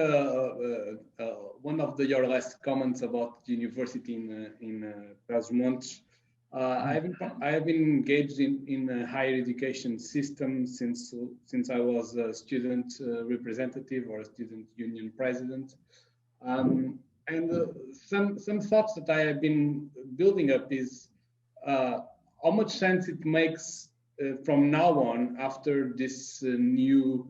one of your last comments about the university in Trás-os-Montes. I have been engaged in a higher education system since I was a student representative or a student union president. And some thoughts that I have been building up is how much sense it makes from now on, after this new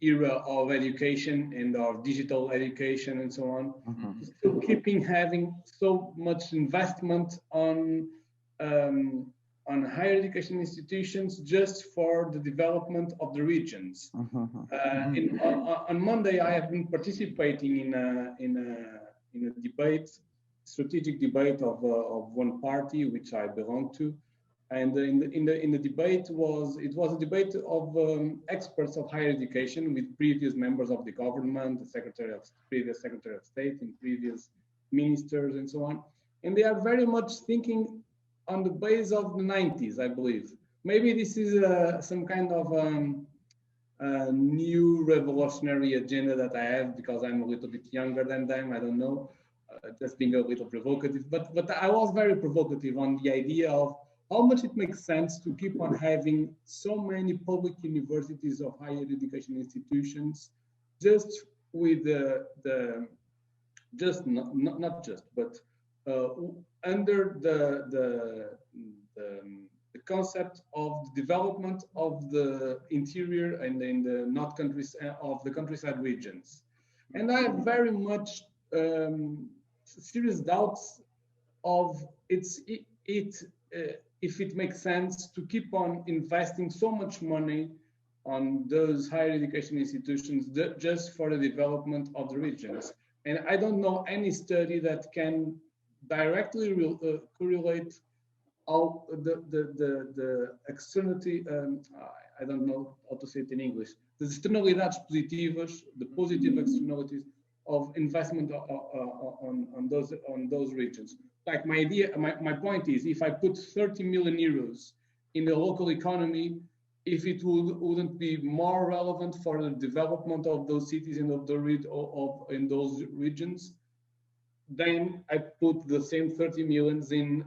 era of education and of digital education and so on, still having so much investment on higher education institutions just for the development of the regions. On Monday, I have been participating in a debate, strategic debate of one party which I belong to. And in the debate was a debate of experts of higher education with previous members of the government, the previous Secretary of State, and previous ministers, and so on. And they are very much thinking on the base of the 90s, I believe. Maybe this is some kind of new revolutionary agenda that I have because I'm a little bit younger than them. I don't know, just being a little provocative. But I was very provocative on the idea of how much it makes sense to keep on having so many public universities of higher education institutions, just with under the concept of the development of the interior and in the not countries of the countryside regions. And I have very much serious doubts of if it makes sense to keep on investing so much money on those higher education institutions just for the development of the regions. And I don't know any study that can directly correlate how the externality, I don't know how to say it in English, the externalidades positivas, the positive externalities of investment on those regions. Like my point is, if I put 30 million euros in the local economy, if it wouldn't be more relevant for the development of those cities and in those regions, then I put the same 30 millions in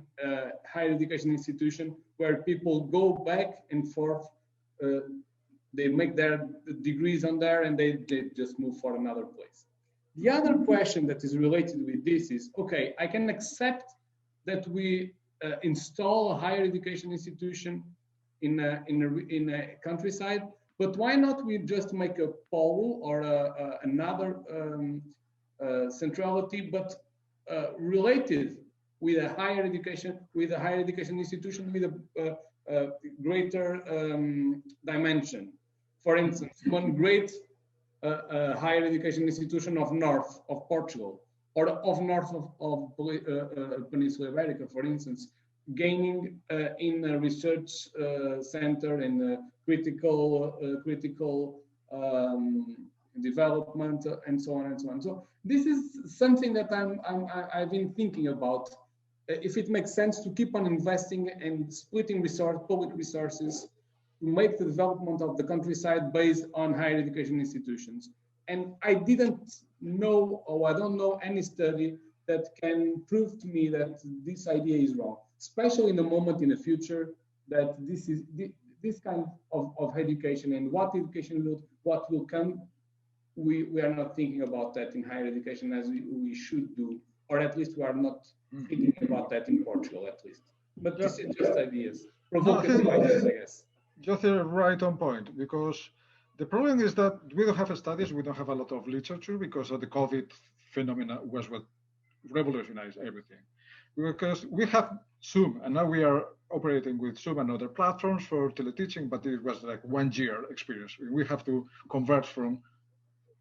higher education institution where people go back and forth. They make their degrees on there and they just move for another place. The other question that is related with this is, okay, I can accept that we install a higher education institution in a countryside, But why not we just make a pole or another centrality, but related with a higher education, institution with a greater dimension. For instance, one great higher education institution of north of Portugal, or of north of Peninsula Iberica, for instance, gaining in a research center in critical development and so on and so on. So this is something that I've been thinking about. If it makes sense to keep on investing and splitting public resources to make the development of the countryside based on higher education institutions. And I didn't know, or I don't know any study that can prove to me that this idea is wrong, especially in the moment in the future that this kind of education and what will come, we are not thinking about that in higher education as we should do, or at least we are not thinking about that in Portugal, at least. But this is just ideas, provocative ideas, I guess. Just right on point, because the problem is that we don't have studies, we don't have a lot of literature, because of the COVID phenomena was what revolutionized everything. Because we have Zoom, and now we are operating with Zoom and other platforms for teleteaching, but it was like 1 year experience. We have to convert from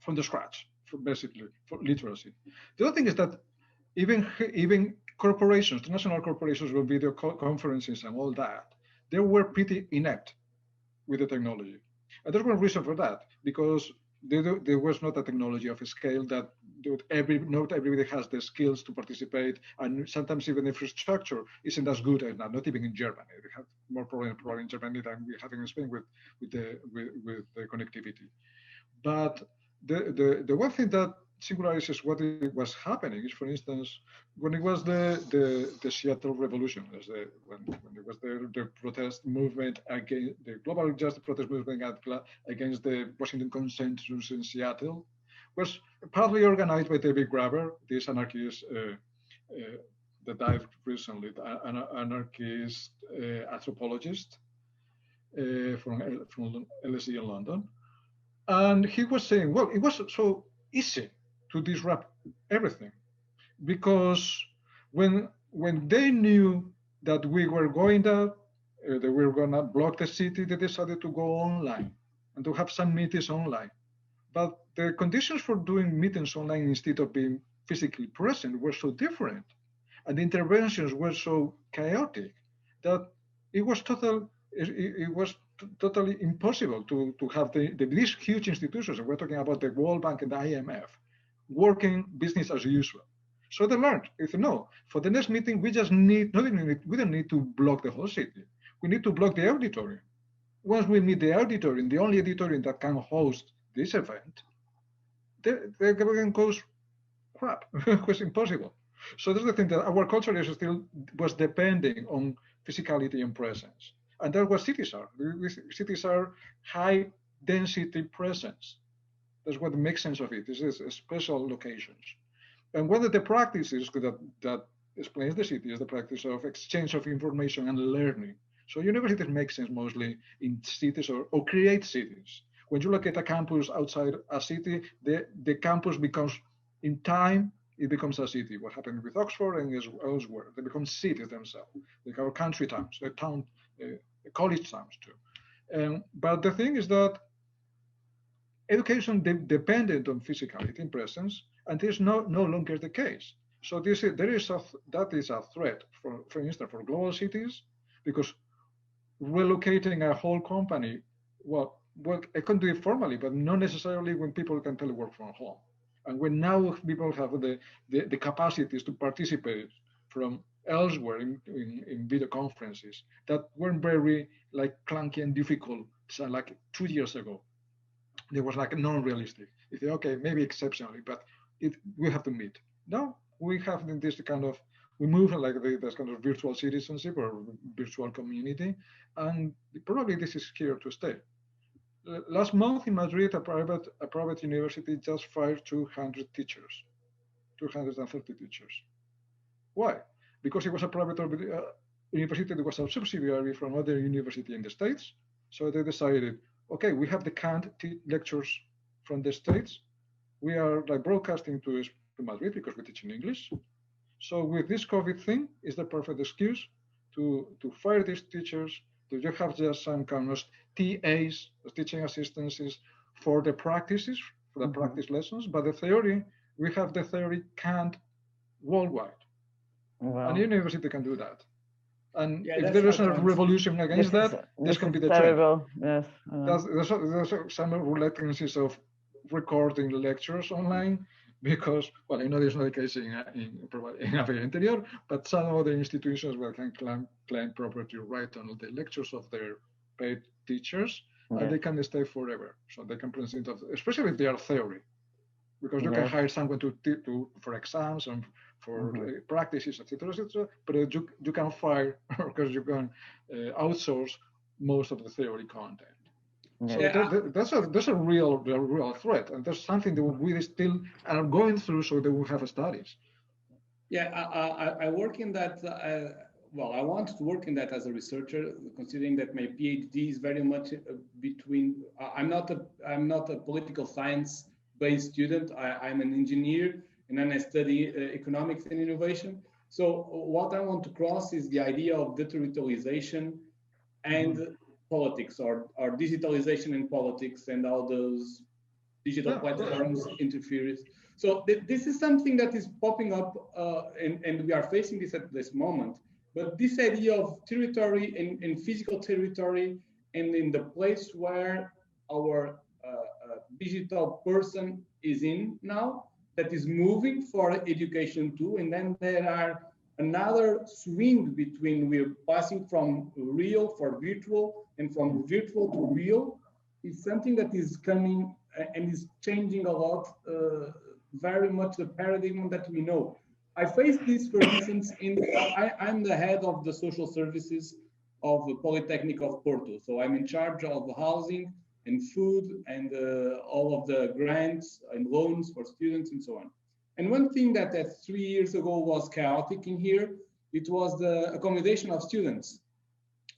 the scratch, basically, for literacy. The other thing is that even corporations, international corporations with video conferences and all that, they were pretty inept with the technology. And there's one reason for that, because there was not a technology of a scale that not everybody has the skills to participate, and sometimes even the infrastructure isn't as good as now, not even in Germany. We have more problem in Germany than we have in Spain with the connectivity. But the one thing that singularizes what was happening is, for instance, when it was the Seattle Revolution, when it was the protest movement against the global justice protest movement against the Washington Consensus in Seattle, was partly organized by David Graeber, this anarchist that died recently, an anarchist anthropologist from LSE in London. And he was saying, well, it was so easy to disrupt everything, because when they knew that we were going that we were going to block the city, they decided to go online and to have some meetings online. But the conditions for doing meetings online instead of being physically present were so different, and the interventions were so chaotic that it was totally impossible to have these huge institutions, and we're talking about the World Bank and the IMF, working business as usual. So they learned, no, for the next meeting, we just we don't need to block the whole city. We need to block the auditorium. Once we meet the auditorium, the only auditorium that can host this event, the government goes crap. It was impossible. So that's the thing, that our culture was depending on physicality and presence. And that's what cities are. Cities are high density presence. That's what makes sense of it. This is special locations. And one of the practices that explains the city is the practice of exchange of information and learning. So universities make sense mostly in cities or create cities. When you look at a campus outside a city, the campus becomes, in time, it becomes a city. What happened with Oxford and elsewhere, they become cities themselves. They are country towns, college towns too. But the thing is that education depended on physicality and presence, and this is no longer the case. So that is a threat, for instance, for global cities, because relocating a whole company, well, I can do it formally, but not necessarily when people can telework from home. And when now people have the capacities to participate from elsewhere in video conferences that weren't very clunky and difficult, so like 2 years ago. It was non-realistic. You say, okay, maybe exceptionally, but we have to meet. Now we have this kind of, we move this kind of virtual citizenship or virtual community, and probably this is here to stay. Last month in Madrid, a private university just fired 200 teachers, 230 teachers. Why? Because it was a private university that was a subsidiary from other university in the States. So they decided, okay, we have the canned lectures from the States. We are like broadcasting to Madrid because we teach in English. So with this COVID thing, is the perfect excuse to fire these teachers. Do you have just some kind of TAs, teaching assistants, for the practices, for the practice lessons? But the theory, we have the theory canned worldwide. Well, And university can do that. And Yeah, if that's there is my a point. revolution against that, this can be the trend. terrible. Yes. There's some reluctances of recording lectures online because, well, I know there's not the case in Avia Interior, but some other institutions can claim property right on the lectures of their paid teachers, and they can stay forever. So they can present, especially if they are theory, because you can hire someone to for exams and for practices, etc., etc. But you can fire because you can outsource most of the theory content. So that's a real threat, and that's something that we still are going through, so that we have studies. Yeah, I work in that. Well, I want to work in that as a researcher, considering that my PhD is very much between. I'm not a political science-based student. I'm an engineer, and then I study economics and innovation. So what I want to cross is the idea of deterritorialization and politics, or digitalization and politics, and all those digital platforms interfere. So this is something that is popping up, and we are facing this at this moment. But this idea of territory and physical territory, and in the place where our digital person is in now, that is moving for education too, and then there are another swing between we're passing from real for virtual and from virtual to real, is something that is coming and is changing a lot, very much the paradigm that we know. I face this, for instance, I'm the head of the social services of the Polytechnic of Porto. So I'm in charge of housing and food and all of the grants and loans for students and so on. And one thing that 3 years ago was chaotic in here, it was the accommodation of students.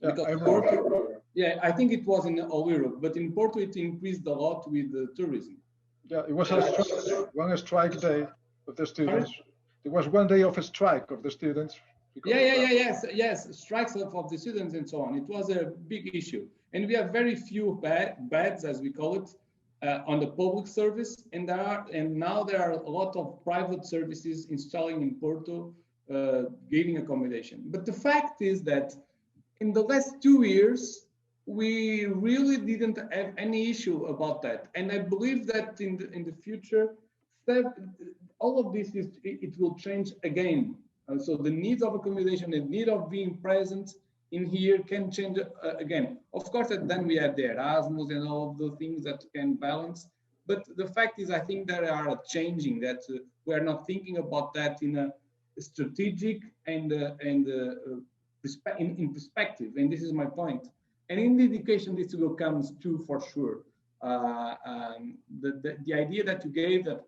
Because Porto, I think it was in all Europe, but in Porto it increased a lot with tourism. Yeah, it was one strike day of the students. There was 1 day of a strike of the students. Yes, strikes of the students and so on. It was a big issue. And we have very few beds, as we call it, on the public service. And now there are a lot of private services installing in Porto, giving accommodation. But the fact is that in the last 2 years, we really didn't have any issue about that. And I believe that in the future, all of this it will change again. And so the needs of accommodation, the need of being present in here can change again. Of course, then we have the Erasmus and all of the things that can balance. But the fact is, I think that are changing, that we're not thinking about that in a strategic and in perspective. And this is my point. And in the education, this will come too, for sure. The idea that you gave that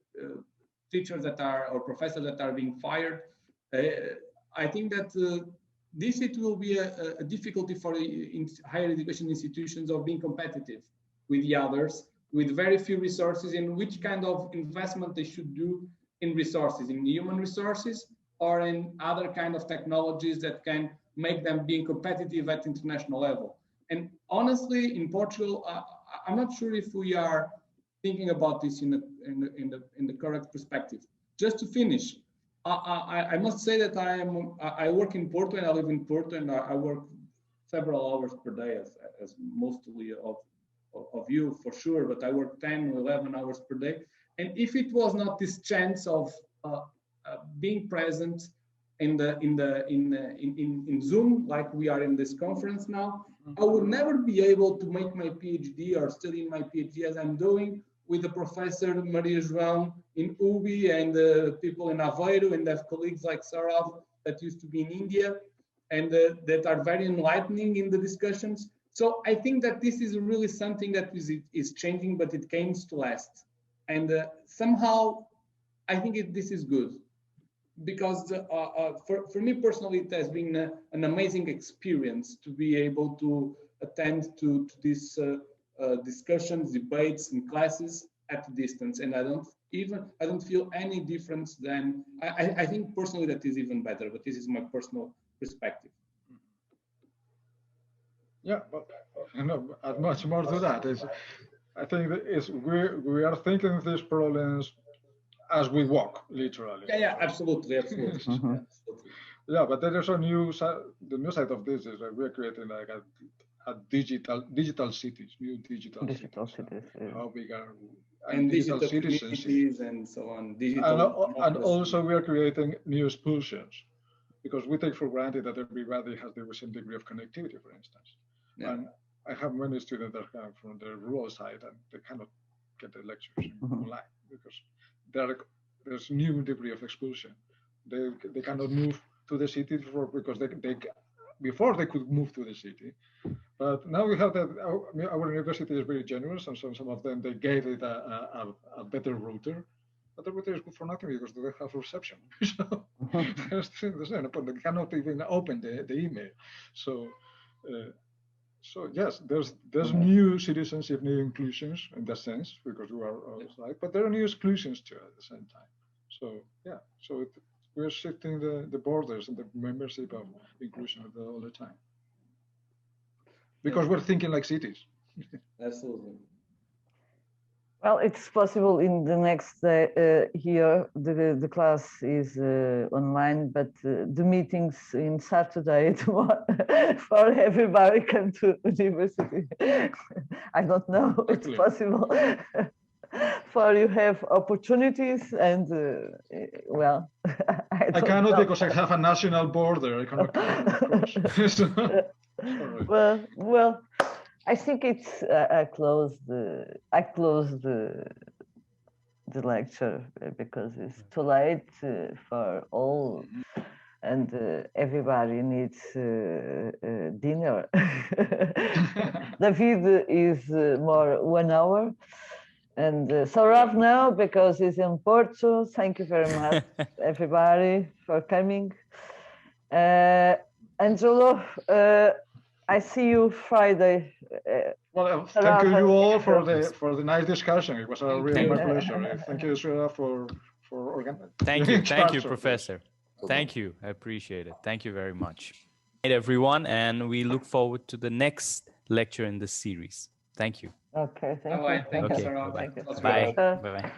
teachers that are, or professors that are being fired, I think that it will be a difficulty for higher education institutions of being competitive with the others, with very few resources, and which kind of investment they should do in resources, in human resources, or in other kind of technologies that can make them being competitive at international level. And honestly, in Portugal, I'm not sure if we are thinking about this in the correct perspective. Just to finish, I must say that I work in Porto and I live in Porto, and I work several hours per day, as mostly of you for sure, but I work 10 or 11 hours per day. And if it was not this chance of being present in Zoom, like we are in this conference now, I would never be able to make my PhD or study my PhD as I'm doing with the Professor Maria João in UBI and the people in Aveiro, and have colleagues like Saurav that used to be in India, and that are very enlightening in the discussions. So I think that this is really something that is changing, but it came to last. And somehow, I think this is good. Because for me personally, it has been an amazing experience to be able to attend to this discussions, debates in classes at a distance, and I don't feel any difference than, I think personally that is even better, but this is my personal perspective. Yeah, but add much more to that. I think that we are thinking these problems as we walk, literally. Yeah, absolutely. Yeah, absolutely. Yeah, but there is the new side of this is that we're creating like a digital cities, new digital cities. How big are and digital cities and so on. And also we are creating new expulsions, because we take for granted that everybody has the same degree of connectivity, for instance. Yeah. And I have many students that come from the rural side and they cannot get the lectures online because there's new degree of expulsion. They cannot move to the city because before they could move to the city, but now we have that our university is very generous, and some of them they gave it a better router. But the router is good for nothing because they have reception. So they cannot even open the email. So yes, there's new citizenship, new inclusions in that sense because we are outside, but there are new exclusions too at the same time. So yeah, we're shifting the borders and the membership of inclusion all the time because we're thinking like cities. Absolutely. Well, it's possible in the next year the class is online, but the meetings in Saturday for everybody come to university. I don't know. It's possible. For you have opportunities and well, I cannot because I have a national border. I cannot come, of course. Well, I think it's I closed the lecture because it's too late for all, and everybody needs dinner. David is more 1 hour. And Saurav now, because he's in Porto. Thank you very much, everybody, for coming. Angelo, I see you Friday. Well, thank you all for the nice discussion. It was a real my pleasure. Thank you, Saurav, for organizing. Thank you, Professor. Thank you. I appreciate it. Thank you very much. Good night, everyone, and we look forward to the next lecture in this series. Thank you. Okay, thank you. Thank you, Saurav. Bye. Bye.